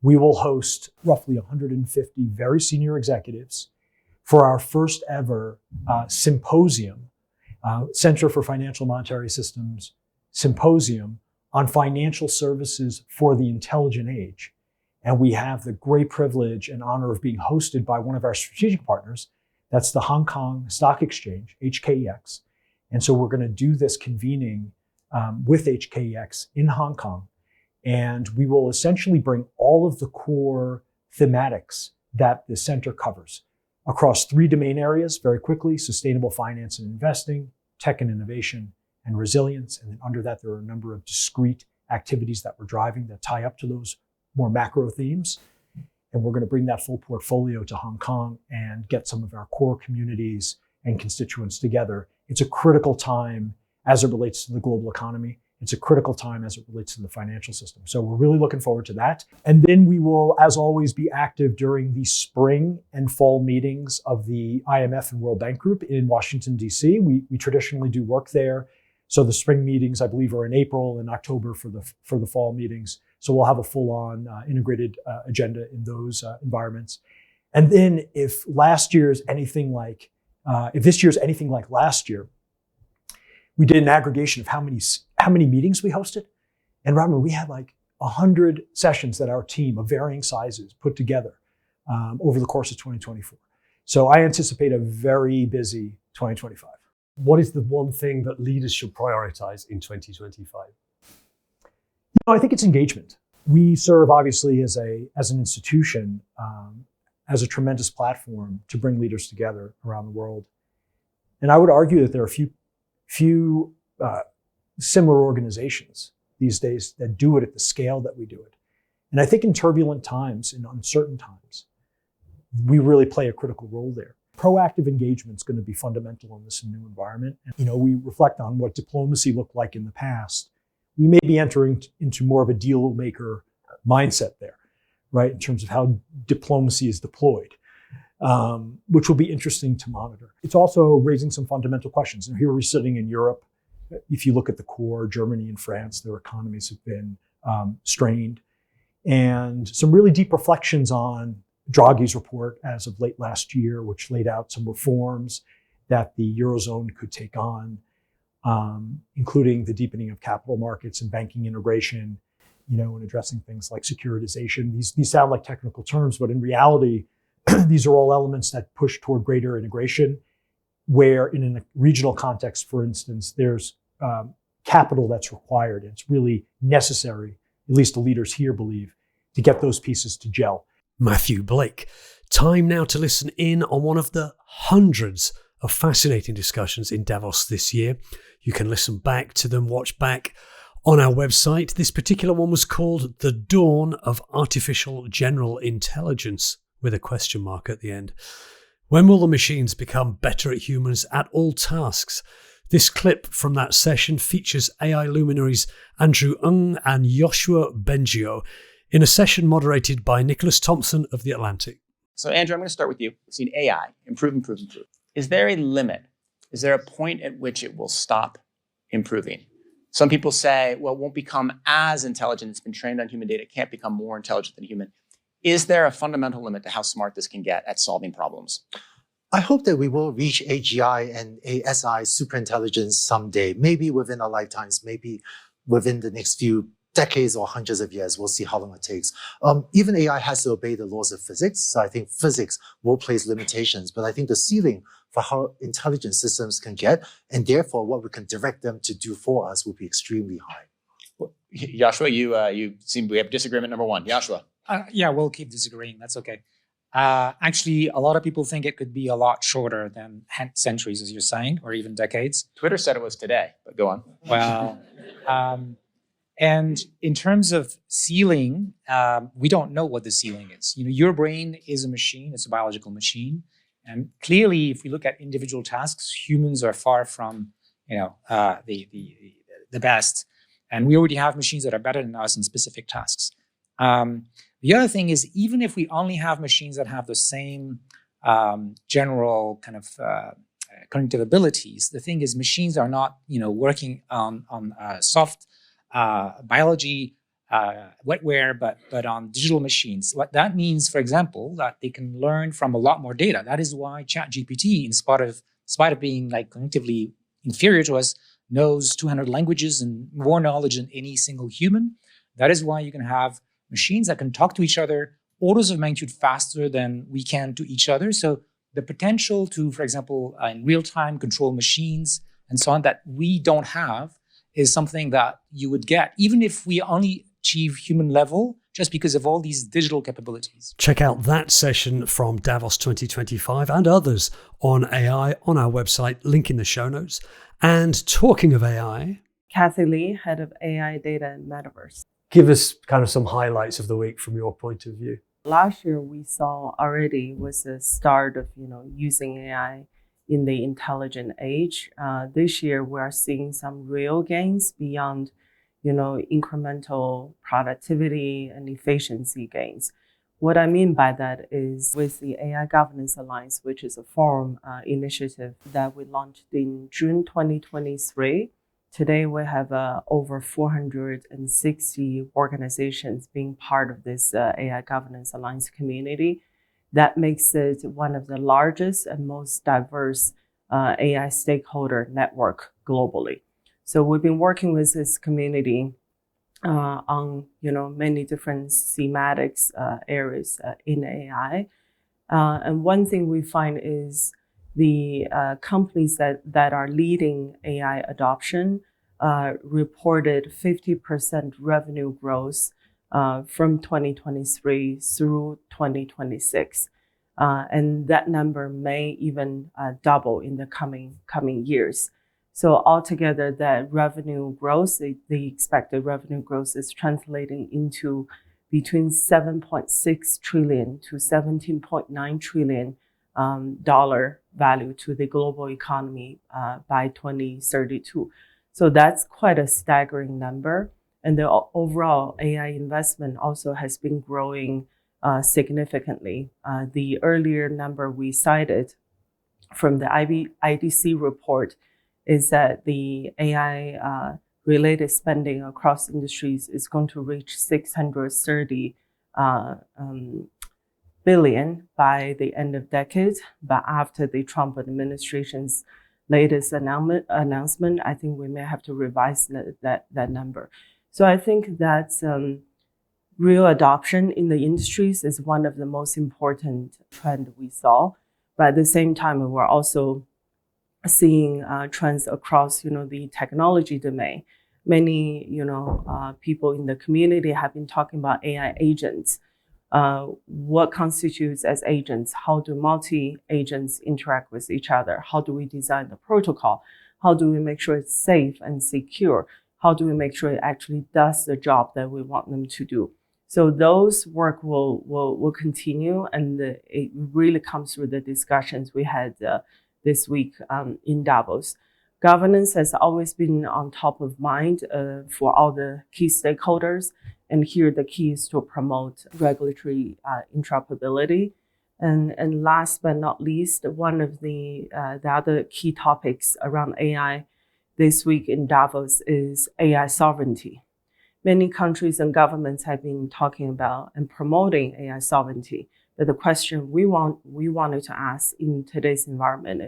[SPEAKER 15] we will host roughly 150 very senior executives for our first ever symposium, Center for Financial Monetary Systems Symposium on Financial Services for the Intelligent Age. And we have the great privilege and honor of being hosted by one of our strategic partners. That's the Hong Kong Stock Exchange, HKEX. And so we're going to do this convening with HKEX in Hong Kong. And we will essentially bring all of the core thematics that the center covers across 3 domain areas very quickly: sustainable finance and investing, tech and innovation, and resilience. And then under that, there are a number of discrete activities that we're driving that tie up to those more macro themes. And we're going to bring that full portfolio to Hong Kong and get some of our core communities and constituents together. It's a critical time as it relates to the global economy. It's a critical time as it relates to the financial system. So we're really looking forward to that. And then we will, as always, be active during the spring and fall meetings of the IMF and World Bank Group in Washington, D.C. We traditionally do work there. So the spring meetings, I believe, are in April and October for the fall meetings. So we'll have a full-on integrated agenda in those environments. And then if this year's anything like last year, we did an aggregation of how many meetings we hosted. And remember, we had like 100 sessions that our team of varying sizes put together over the course of 2024. So I anticipate a very busy 2025.
[SPEAKER 2] What is the one thing that leaders should prioritize in 2025?
[SPEAKER 15] I think it's engagement. We serve, obviously, as an institution, as a tremendous platform to bring leaders together around the world. And I would argue that there are few similar organizations these days that do it at the scale that we do it. And I think in turbulent times, in uncertain times, we really play a critical role there. Proactive engagement is going to be fundamental in this new environment. And, we reflect on what diplomacy looked like in the past. we may be entering into more of a deal maker mindset there, right? In terms of how diplomacy is deployed, which will be interesting to monitor. It's also raising some fundamental questions. And here we're sitting in Europe. If you look at the core, Germany and France, their economies have been strained. And some really deep reflections on Draghi's report as of late last year, which laid out some reforms that the Eurozone could take on, including the deepening of capital markets and banking integration, and addressing things like securitization. These sound like technical terms, but in reality, these are all elements that push toward greater integration, where in a regional context, for instance, there's capital that's required. It's really necessary, at least the leaders here believe, to get those pieces to gel.
[SPEAKER 2] Matthew Blake. Time now to listen in on one of the hundreds of fascinating discussions in Davos this year. You can listen back to them, watch back on our website. This particular one was called The Dawn of Artificial General Intelligence, with a question mark at the end. When will the machines become better at humans at all tasks? This clip from that session features AI luminaries Andrew Ng and Joshua Bengio in a session moderated by Nicholas Thompson of The Atlantic.
[SPEAKER 16] So Andrew, I'm going to start with you. We've seen AI improve. Is there a limit? Is there a point at which it will stop improving? Some people say, well, it won't become as intelligent. It's been trained on human data. It can't become more intelligent than human. Is there a fundamental limit to how smart this can get at solving problems?
[SPEAKER 17] I hope that we will reach AGI and ASI superintelligence someday, maybe within our lifetimes, maybe within the next few decades or hundreds of years. We'll see how long it takes. Even AI has to obey the laws of physics. So I think physics will place limitations, but I think the ceiling for how intelligent systems can get, and therefore what we can direct them to do for us, will be extremely high.
[SPEAKER 16] Well, Joshua, you seem we have disagreement number one. Joshua.
[SPEAKER 18] Yeah, we'll keep disagreeing. That's okay. Actually, a lot of people think it could be a lot shorter than centuries, as you're saying, or even decades.
[SPEAKER 16] Twitter said it was today, but go on.
[SPEAKER 18] Well, and in terms of ceiling, we don't know what the ceiling is. Your brain is a machine; it's a biological machine, and clearly, if we look at individual tasks, humans are far from, the best, and we already have machines that are better than us in specific tasks. The other thing is, even if we only have machines that have the same general kind of cognitive abilities, the thing is, machines are not, working on soft biology wetware, but on digital machines. What that means, for example, that they can learn from a lot more data. That is why ChatGPT, in spite of being like cognitively inferior to us, knows 200 languages and more knowledge than any single human. That is why you can have machines that can talk to each other orders of magnitude faster than we can to each other. So the potential to, for example, in real time control machines and so on that we don't have is something that you would get, even if we only achieve human level, just because of all these digital capabilities.
[SPEAKER 2] Check out that session from Davos 2025 and others on AI on our website, link in the show notes. And talking of AI,
[SPEAKER 19] Kathy Lee, head of AI data and metaverse.
[SPEAKER 2] Give us kind of some highlights of the week from your point of view.
[SPEAKER 19] Last year we saw already was the start of using AI in the intelligent age. This year we are seeing some real gains beyond incremental productivity and efficiency gains. What I mean by that is with the AI Governance Alliance, which is a forum initiative that we launched in June 2023. Today, we have over 460 organizations being part of this AI Governance Alliance community. That makes it one of the largest and most diverse AI stakeholder network globally. So we've been working with this community on many different thematics areas in AI. And one thing we find is the companies that are leading AI adoption reported 50% revenue growth from 2023 through 2026. And that number may even double in the coming years. So altogether, that revenue growth, the expected revenue growth is translating into between 7.6 trillion to 17.9 trillion dollar value to the global economy by 2032. So that's quite a staggering number. And the overall AI investment also has been growing significantly. The earlier number we cited from the IDC report is that the AI related spending across industries is going to reach 630 billion by the end of decade. But after the Trump administration's latest announcement, I think we may have to revise that number. So I think that real adoption in the industries is one of the most important trends we saw. But at the same time, we're also seeing trends across, the technology domain. Many, people in the community have been talking about AI agents. What constitutes as agents? How do multi-agents interact with each other? How do we design the protocol? How do we make sure it's safe and secure? How do we make sure it actually does the job that we want them to do? So those work will continue, and it really comes through the discussions we had this week in Davos. Governance has always been on top of mind for all the key stakeholders, and here the key is to promote regulatory interoperability. And last but not least, one of the other key topics around AI this week in Davos is AI sovereignty. Many countries and governments have been talking about and promoting AI sovereignty. But the question we wanted to ask in today's environment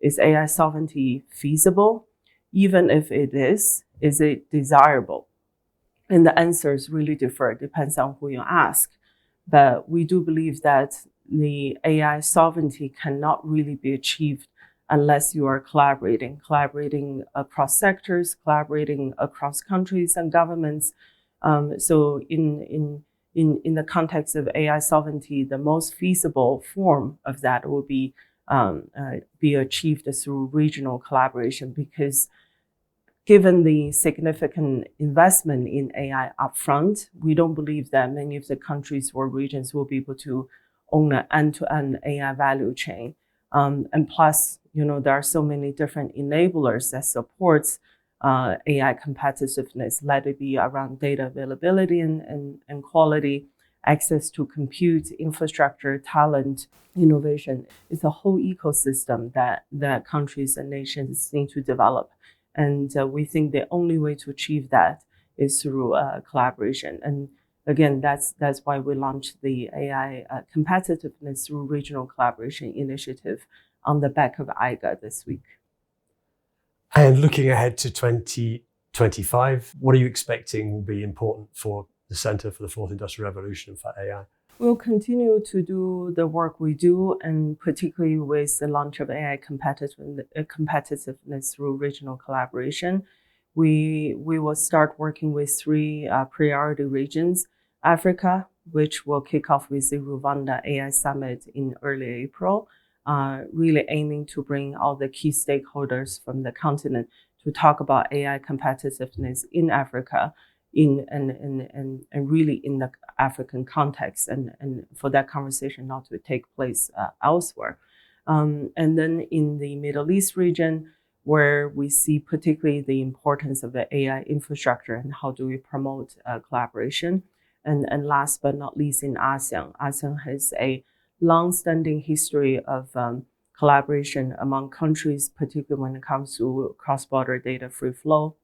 [SPEAKER 19] is AI sovereignty feasible? Even if it is it desirable? And the answers really differ. It depends on who you ask. But we do believe that the AI sovereignty cannot really be achieved unless you are collaborating across sectors, collaborating across countries and governments. So in the context of AI sovereignty, the most feasible form of that will be achieved through regional collaboration, because given the significant investment in AI upfront, we don't believe that many of the countries or regions will be able to own an end-to-end AI value chain. And plus, there are so many different enablers that supports AI competitiveness, let it be around data availability and quality, access to compute, infrastructure, talent, innovation. It's a whole ecosystem that countries and nations need to develop. And we think the only way to achieve that is through collaboration. And again, that's why we launched the AI competitiveness through regional collaboration initiative on the back of IGA this week.
[SPEAKER 2] And looking ahead to 2025, what are you expecting will be important for the Center for the Fourth Industrial Revolution for AI?
[SPEAKER 19] We'll continue to do the work we do, and particularly with the launch of AI competitiveness through regional collaboration. We will start working with 3 priority regions: Africa, which will kick off with the Rwanda AI Summit in early April, really aiming to bring all the key stakeholders from the continent to talk about AI competitiveness in Africa, and really in the African context, and for that conversation not to take place elsewhere. And then in the Middle East region, where we see particularly the importance of the AI infrastructure and how do we promote collaboration. And last but not least, in ASEAN. ASEAN has a long-standing history of collaboration among countries, particularly when it comes to cross-border data free flow.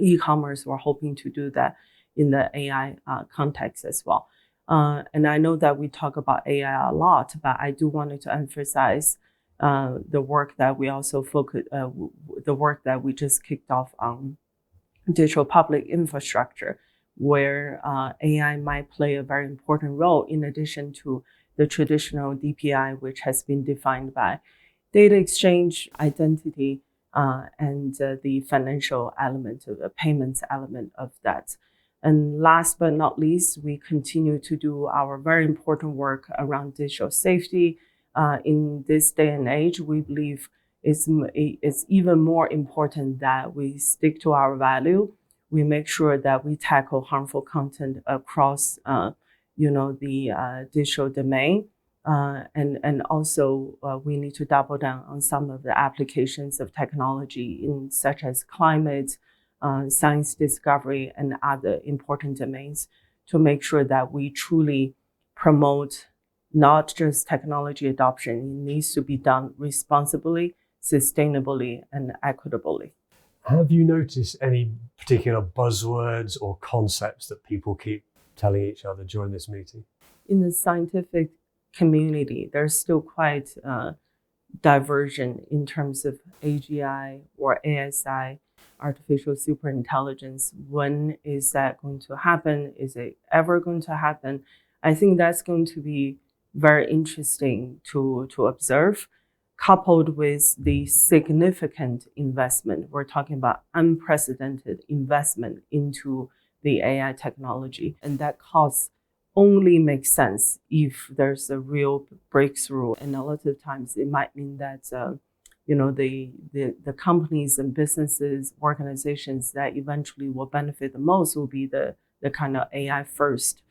[SPEAKER 19] E-commerce, we're hoping to do that in the AI context as well. And I know that we talk about AI a lot, but I do want to emphasize the work that we also the work that we just kicked off on digital public infrastructure, where AI might play a very important role in addition to the traditional DPI, which has been defined by data exchange, identity, and the financial element of the payments element of that. And last but not least, we continue to do our very important work around digital safety. In this day and age, we believe it's even more important that we stick to our value. We make sure that we tackle harmful content across, the digital domain. And also we need to double down on some of the applications of technology in such as climate, science discovery, and other important domains to make sure that we truly promote not just technology adoption. It needs to be done responsibly, sustainably, and equitably.
[SPEAKER 2] Have you noticed any particular buzzwords or concepts that people keep telling each other during this meeting?
[SPEAKER 19] In the scientific community, there's still quite diversion in terms of AGI or ASI, artificial superintelligence. When is that going to happen? Is it ever going to happen? I think that's going to be very interesting to observe, coupled with the significant investment. We're talking about unprecedented investment into the AI technology, and that costs only makes sense if there's a real breakthrough. And a lot of times it might mean that the companies and businesses, organizations that eventually will benefit the most will be the kind of AI first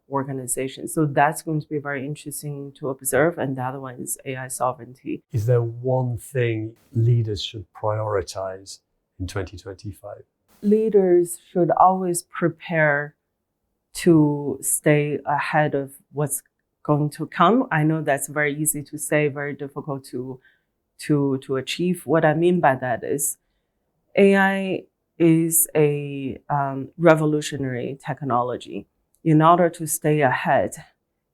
[SPEAKER 19] organization. So that's going to be very interesting to observe. And the other one is AI sovereignty.
[SPEAKER 2] Is there one thing leaders should prioritize in 2025?
[SPEAKER 19] Leaders should always prepare to stay ahead of what's going to come. I know that's very easy to say, very difficult to achieve. What I mean by that is AI is a revolutionary technology. In order to stay ahead,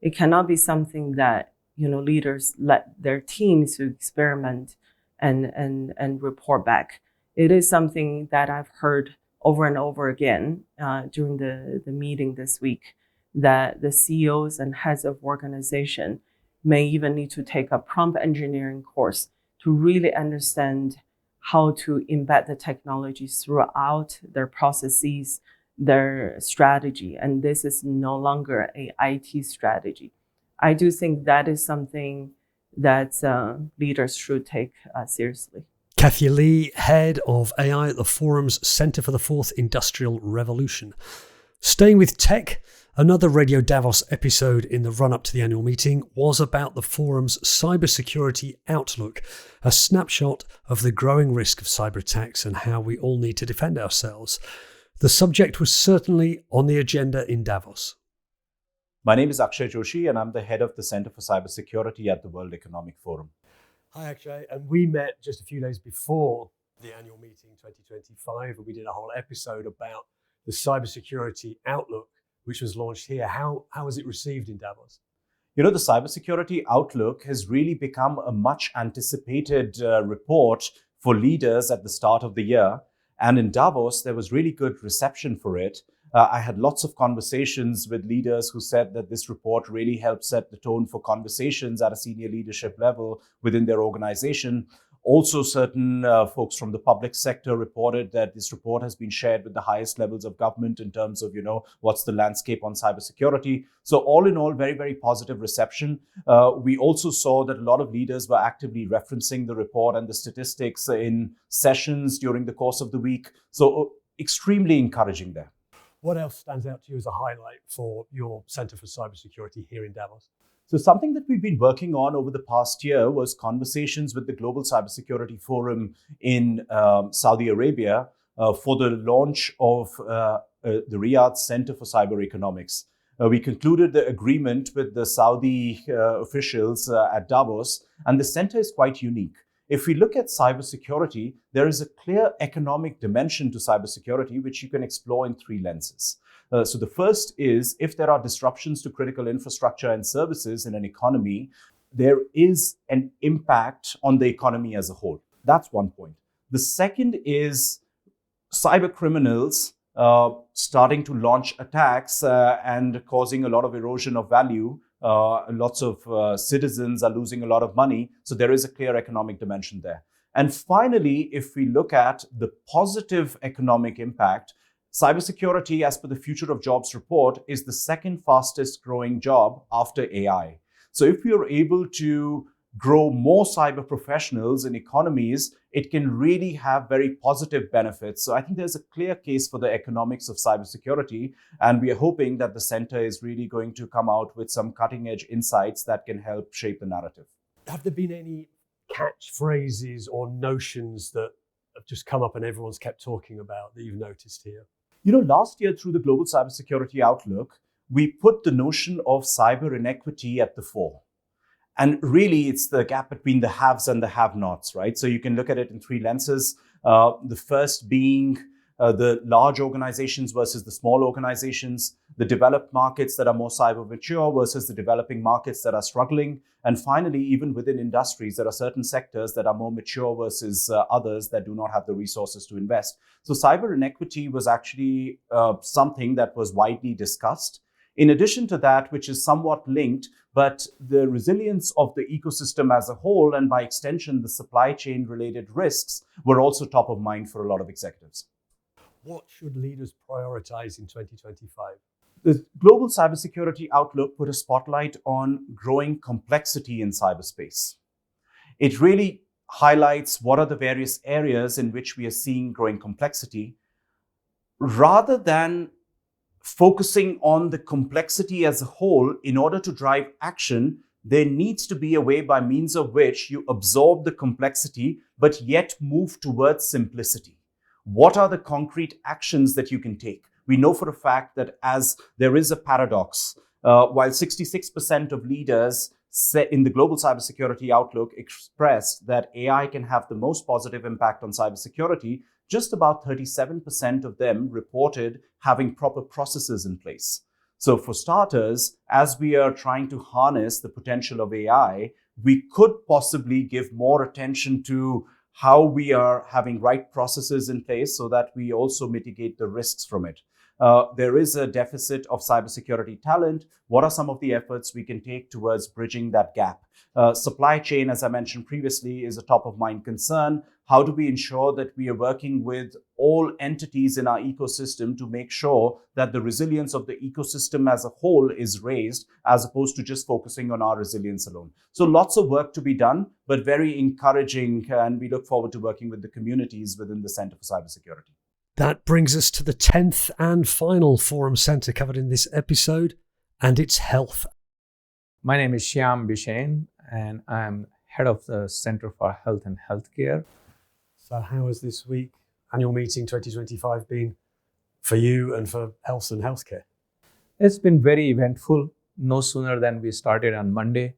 [SPEAKER 19] it cannot be something that leaders let their teams to experiment and report back. It is something that I've heard over and over again during the meeting this week, that the CEOs and heads of organization may even need to take a prompt engineering course to really understand how to embed the technologies throughout their processes, their strategy. And this is no longer a IT strategy. I do think that is something that leaders should take seriously.
[SPEAKER 2] Kathy Lee, head of AI at the Forum's Center for the Fourth Industrial Revolution. Staying with tech, another Radio Davos episode in the run-up to the annual meeting was about the Forum's cybersecurity outlook, a snapshot of the growing risk of cyber attacks and how we all need to defend ourselves. The subject was certainly on the agenda in Davos.
[SPEAKER 20] My name is Akshay Joshi, and I'm the head of the Center for Cybersecurity at the World Economic Forum.
[SPEAKER 2] Hi, Akshay. And we met just a few days before the annual meeting 2025, and we did a whole episode about the cybersecurity outlook, which was launched here. How was it received in Davos?
[SPEAKER 20] The cybersecurity outlook has really become a much anticipated report for leaders at the start of the year. And in Davos, there was really good reception for it. I had lots of conversations with leaders who said that this report really helped set the tone for conversations at a senior leadership level within their organization. Also, certain folks from the public sector reported that this report has been shared with the highest levels of government in terms of, what's the landscape on cybersecurity. So all in all, very, very positive reception. We also saw that a lot of leaders were actively referencing the report and the statistics in sessions during the course of the week. So extremely encouraging there.
[SPEAKER 2] What else stands out to you as a highlight for your Center for Cybersecurity here in Davos?
[SPEAKER 20] So something that we've been working on over the past year was conversations with the Global Cybersecurity Forum in Saudi Arabia for the launch of the Riyadh Center for Cyber Economics. We concluded the agreement with the Saudi officials at Davos, and the center is quite unique. If we look at cybersecurity, there is a clear economic dimension to cybersecurity, which you can explore in three lenses. So the first is, if there are disruptions to critical infrastructure and services in an economy, there is an impact on the economy as a whole. That's one point. The second is cyber criminals starting to launch attacks and causing a lot of erosion of value. Lots of citizens are losing a lot of money. So there is a clear economic dimension there. And finally, if we look at the positive economic impact, cybersecurity, as per the Future of Jobs report, is the second fastest growing job after AI. So if you're able to grow more cyber professionals in economies, it can really have very positive benefits. So I think there's a clear case for the economics of cybersecurity, and we are hoping that the center is really going to come out with some cutting-edge insights that can help shape the narrative.
[SPEAKER 2] Have there been any catchphrases or notions that have just come up and everyone's kept talking about that you've noticed here?
[SPEAKER 20] Last year through the Global Cybersecurity Outlook, we put the notion of cyber inequity at the fore. And really, it's the gap between the haves and the have-nots, right? So you can look at it in three lenses. The first being the large organizations versus the small organizations, the developed markets that are more cyber mature versus the developing markets that are struggling. And finally, even within industries, there are certain sectors that are more mature versus others that do not have the resources to invest. So cyber inequity was actually something that was widely discussed. In addition to that, which is somewhat linked, but the resilience of the ecosystem as a whole, and by extension, the supply chain related risks, were also top of mind for a lot of executives.
[SPEAKER 2] What should leaders prioritize in 2025?
[SPEAKER 20] The Global Cybersecurity Outlook put a spotlight on growing complexity in cyberspace. It really highlights what are the various areas in which we are seeing growing complexity, rather than focusing on the complexity as a whole. In order to drive action, there needs to be a way by means of which you absorb the complexity, but yet move towards simplicity. What are the concrete actions that you can take? We know for a fact that as there is a paradox, while 66% of leaders in the Global Cybersecurity Outlook expressed that AI can have the most positive impact on cybersecurity, just about 37% of them reported having proper processes in place. So for starters, as we are trying to harness the potential of AI, we could possibly give more attention to how we are having right processes in place so that we also mitigate the risks from it. There is a deficit of cybersecurity talent. What are some of the efforts we can take towards bridging that gap? Supply chain, as I mentioned previously, is a top of mind concern. How do we ensure that we are working with all entities in our ecosystem to make sure that the resilience of the ecosystem as a whole is raised, as opposed to just focusing on our resilience alone? So lots of work to be done, but very encouraging, and we look forward to working with the communities within the Center for Cybersecurity.
[SPEAKER 2] That brings us to the 10th and final Forum Centre covered in this episode, and it's health.
[SPEAKER 5] My name is Shyam Bishain, and I'm head of the Center for Health and Healthcare.
[SPEAKER 2] So how has this week, annual meeting 2025, been for you and for health and healthcare?
[SPEAKER 5] It's been very eventful. No sooner than we started on Monday,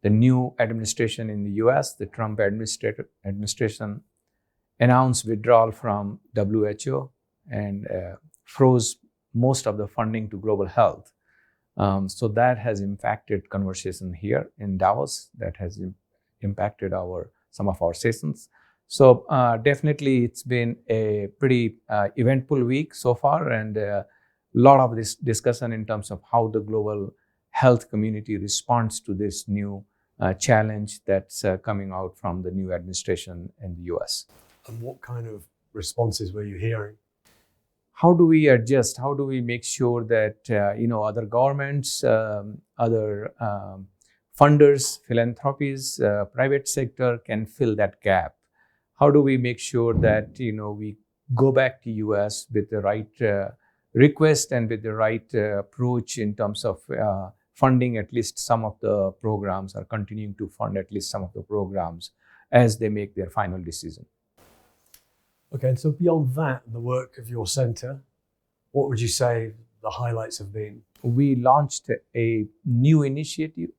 [SPEAKER 5] the new administration in the US, the Trump administration, announced withdrawal from WHO and froze most of the funding to global health. So that has impacted conversation here in Davos. That has impacted some of our sessions. So definitely it's been a pretty eventful week so far, and a lot of this discussion in terms of how the global health community responds to this new challenge that's coming out from the new administration in the US.
[SPEAKER 2] And what kind of responses were you hearing?
[SPEAKER 5] How do we adjust? How do we make sure that other governments, other funders, philanthropies, private sector can fill that gap? How do we make sure that we go back to US with the right request and with the right approach in terms of funding at least some of the programs, or continuing to fund at least some of the programs as they make their final decision?
[SPEAKER 2] Okay, and so beyond that, the work of your centre, what would you say the highlights have been?
[SPEAKER 5] We launched a new initiative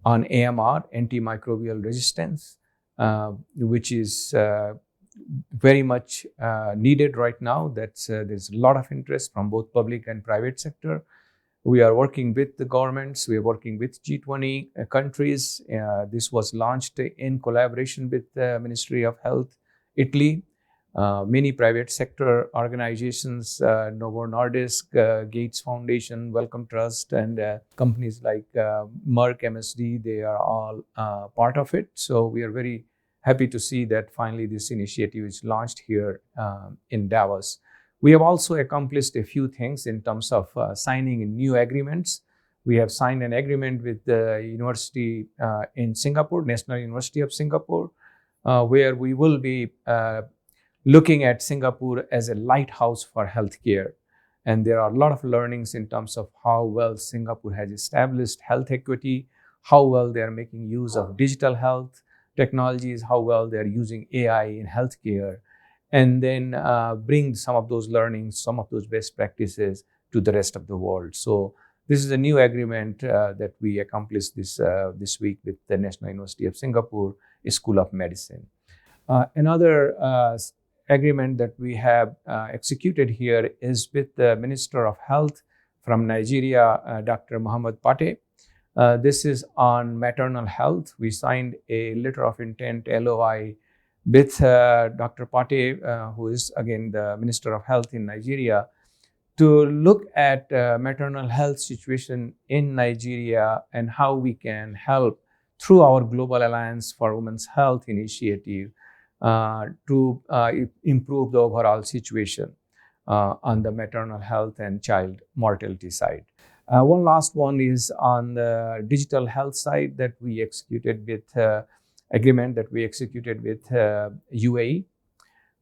[SPEAKER 5] on AMR, antimicrobial resistance, which is very much needed right now. There's a lot of interest from both public and private sector. We are working with the governments. We are working with G20 countries. This was launched in collaboration with the Ministry of Health, Italy. Many private sector organizations, Novo Nordisk, Gates Foundation, Wellcome Trust, and companies like Merck, MSD, they are all part of it. So we are very happy to see that finally this initiative is launched here in Davos. We have also accomplished a few things in terms of signing new agreements
[SPEAKER 21] We have signed an agreement with the university in Singapore, National University of Singapore, where we will be looking at Singapore as a lighthouse for healthcare. And there are a lot of learnings in terms of how well Singapore has established health equity, how well they are making use of digital health technologies, how well they are using AI in healthcare, and then bring some of those learnings, some of those best practices to the rest of the world. So this is a new agreement that we accomplished this week with the National University of Singapore School of Medicine. Another agreement that we have executed here is with the Minister of Health from Nigeria, Dr. Muhammad Pate. This is on maternal health. We signed a letter of intent, LOI, with Dr. Pate, who is again the Minister of Health in Nigeria, to look at maternal health situation in Nigeria and how we can help through our Global Alliance for Women's Health initiative to improve the overall situation on the maternal health and child mortality side. One last one is on the digital health side that we executed with agreement that we executed with UAE,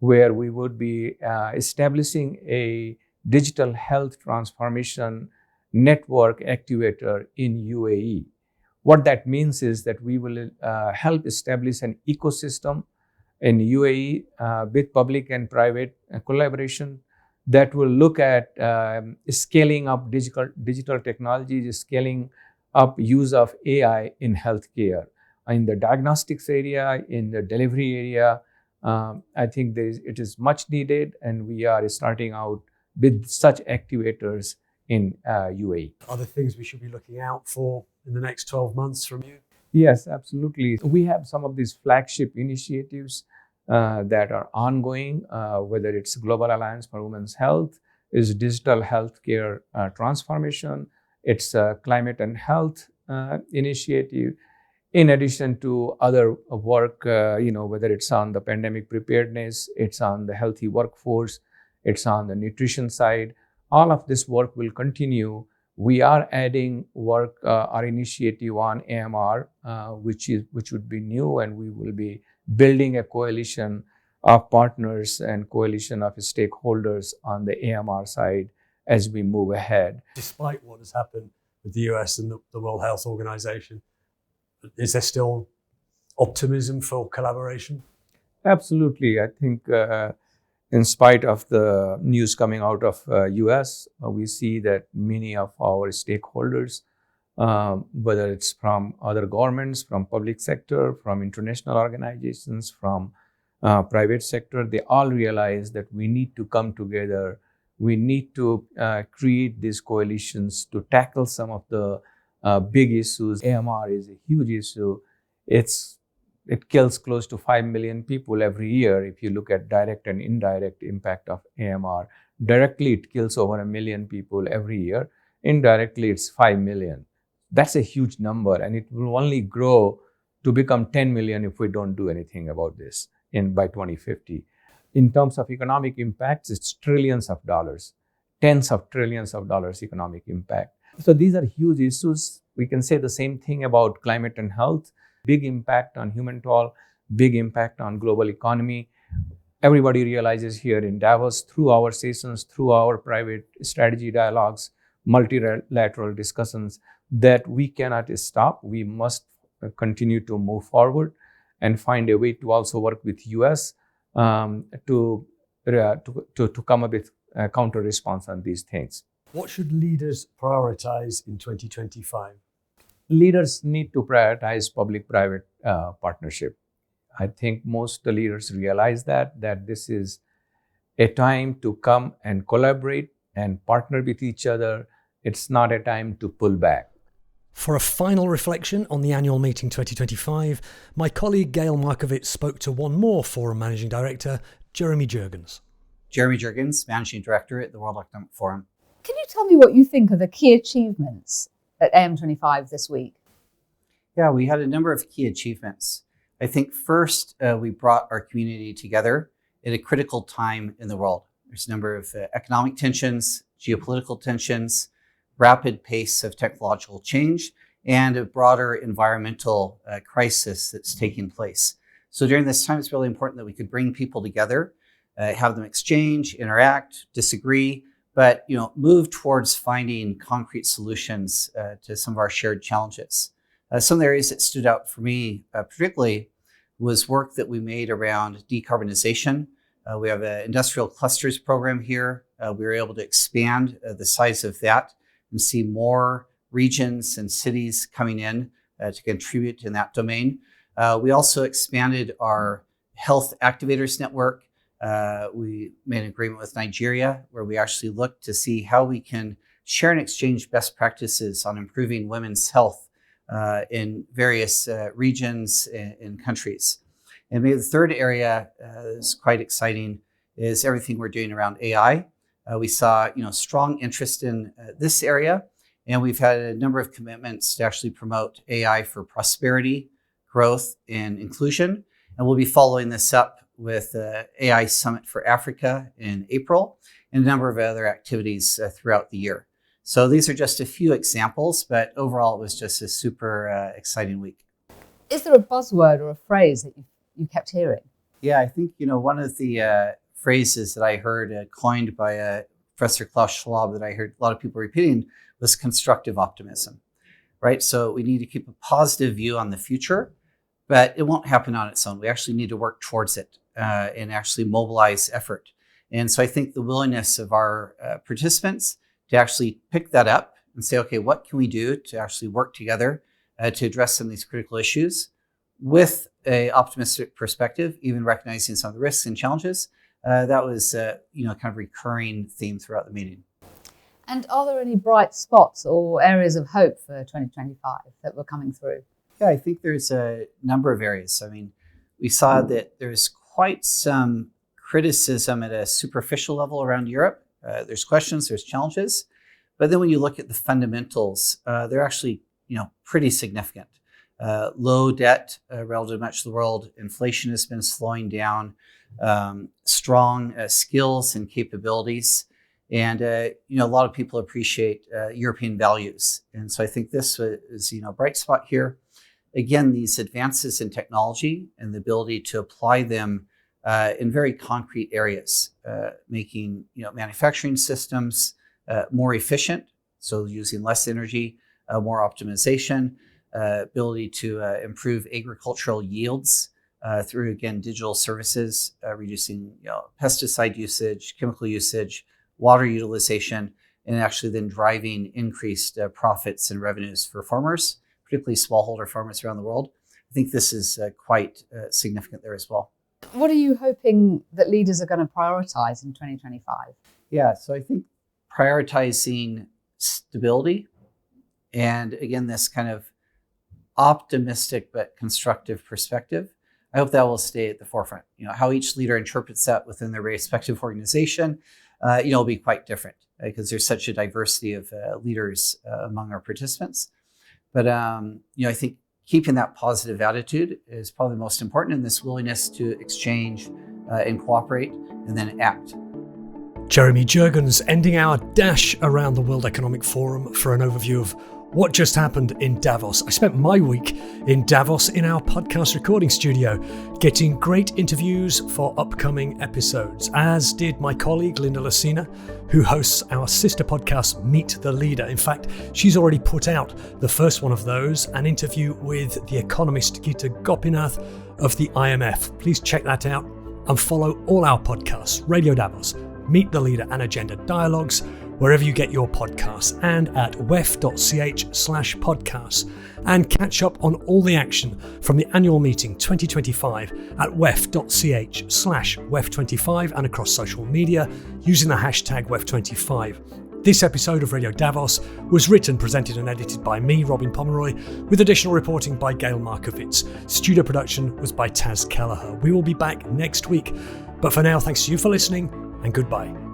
[SPEAKER 21] where we would be establishing a digital health transformation network activator in UAE. What that means is that we will help establish an ecosystem in UAE with public and private collaboration that will look at scaling up digital technologies, scaling up use of AI in healthcare, in the diagnostics area, in the delivery area. I think it is much needed, and we are starting out with such activators in UAE.
[SPEAKER 2] Are there things we should be looking out for in the next 12 months from you?
[SPEAKER 21] Yes, absolutely. We have some of these flagship initiatives that are ongoing, whether it's Global Alliance for Women's Health, is digital healthcare transformation, it's climate and health initiative, in addition to other work, whether it's on the pandemic preparedness, it's on the healthy workforce, it's on the nutrition side. All of this work will continue. We are adding work, our initiative on AMR, which would be new, and we will be building a coalition of partners and coalition of stakeholders on the AMR side as we move ahead.
[SPEAKER 2] Despite what has happened with the US and the World Health Organization, is there still optimism for collaboration?
[SPEAKER 21] Absolutely. I think in spite of the news coming out of US, we see that many of our stakeholders, whether it's from other governments, from public sector, from international organizations, from private sector, they all realize that we need to come together. We need to create these coalitions to tackle some of the big issues. AMR is a huge issue. It kills close to 5 million people every year if you look at direct and indirect impact of AMR. Directly, it kills over 1 million people every year. Indirectly, it's 5 million. That's a huge number, and it will only grow to become 10 million if we don't do anything about this by 2050. In terms of economic impacts, it's trillions of dollars, tens of trillions of dollars economic impact. So these are huge issues. We can say the same thing about climate and health. Big impact on human toll, big impact on global economy. Everybody realizes here in Davos, through our sessions, through our private strategy dialogues, multilateral discussions, that we cannot stop. We must continue to move forward and find a way to also work with US to come up with a counter response on these things.
[SPEAKER 2] What should leaders prioritize in 2025?
[SPEAKER 21] Leaders need to prioritize public-private partnership. I think most the leaders realize that this is a time to come and collaborate and partner with each other. It's not a time to pull back.
[SPEAKER 2] For a final reflection on the annual meeting 2025, my colleague Gail Markovits spoke to one more Forum Managing Director, Jeremy Jurgens.
[SPEAKER 22] Jeremy Jurgens, Managing Director at the World Economic Forum.
[SPEAKER 12] Can you tell me what you think are the key achievements at AM25 this week?
[SPEAKER 22] Yeah, we had a number of key achievements. I think first, we brought our community together at a critical time in the world. There's a number of economic tensions, geopolitical tensions, rapid pace of technological change and a broader environmental crisis that's taking place. So during this time, it's really important that we could bring people together, have them exchange, interact, disagree, but move towards finding concrete solutions to some of our shared challenges. Some of the areas that stood out for me particularly was work that we made around decarbonization. We have an industrial clusters program here. We were able to expand the size of that and see more regions and cities coming in to contribute in that domain. We also expanded our health activators network. We made an agreement with Nigeria where we actually looked to see how we can share and exchange best practices on improving women's health in various regions and countries. And maybe the third area is quite exciting is everything we're doing around AI. We saw strong interest in this area, and we've had a number of commitments to actually promote AI for prosperity, growth, and inclusion. And we'll be following this up with AI Summit for Africa in April and a number of other activities throughout the year. So these are just a few examples, but overall it was just a super exciting week.
[SPEAKER 12] Is there a buzzword or a phrase that you kept hearing?
[SPEAKER 22] Yeah, I think, one of the phrases that I heard coined by Professor Klaus Schwab that I heard a lot of people repeating was constructive optimism, right? So we need to keep a positive view on the future, but it won't happen on its own. We actually need to work towards it and actually mobilize effort. And so I think the willingness of our participants to actually pick that up and say, okay, what can we do to actually work together to address some of these critical issues with an optimistic perspective, even recognizing some of the risks and challenges. That was, kind of recurring theme throughout the meeting.
[SPEAKER 12] And are there any bright spots or areas of hope for 2025 that were coming through?
[SPEAKER 22] Yeah, I think there's a number of areas. I mean, we saw that there's quite some criticism at a superficial level around Europe. There's questions, there's challenges. But then when you look at the fundamentals, they're actually, pretty significant. Low debt relative to much of the world. Inflation has been slowing down. Strong skills and capabilities. And, a lot of people appreciate European values. And so I think this is, a bright spot here. Again, these advances in technology and the ability to apply them in very concrete areas, making, manufacturing systems more efficient. So using less energy, more optimization, ability to improve agricultural yields through, again, digital services, reducing pesticide usage, chemical usage, water utilization, and actually then driving increased profits and revenues for farmers, particularly smallholder farmers around the world. I think this is quite significant there as well.
[SPEAKER 12] What are you hoping that leaders are going to prioritize in 2025?
[SPEAKER 22] Yeah, so I think prioritizing stability and, again, this kind of optimistic but constructive perspective. I hope that will stay at the forefront. How each leader interprets that within their respective organization, will be quite different because there's such a diversity of leaders among our participants. But, I think keeping that positive attitude is probably the most important, and this willingness to exchange and cooperate and then act.
[SPEAKER 2] Jeremy Jurgens ending our dash around the World Economic Forum for an overview of what just happened in Davos. I spent my week in Davos in our podcast recording studio, getting great interviews for upcoming episodes, as did my colleague Linda Lucina, who hosts our sister podcast, Meet the Leader. In fact, she's already put out the first one of those, an interview with the economist Gita Gopinath of the IMF. Please check that out and follow all our podcasts, Radio Davos, Meet the Leader and Agenda Dialogues, wherever you get your podcasts, and at wef.ch/podcasts, and catch up on all the action from the annual meeting 2025 at wef.ch/wef25 and across social media using the hashtag wef25. This episode of Radio Davos was written, presented and edited by me, Robin Pomeroy, with additional reporting by Gail Markovitz. Studio production was by Taz Kelleher. We will be back next week. But for now, thanks to you for listening, and goodbye.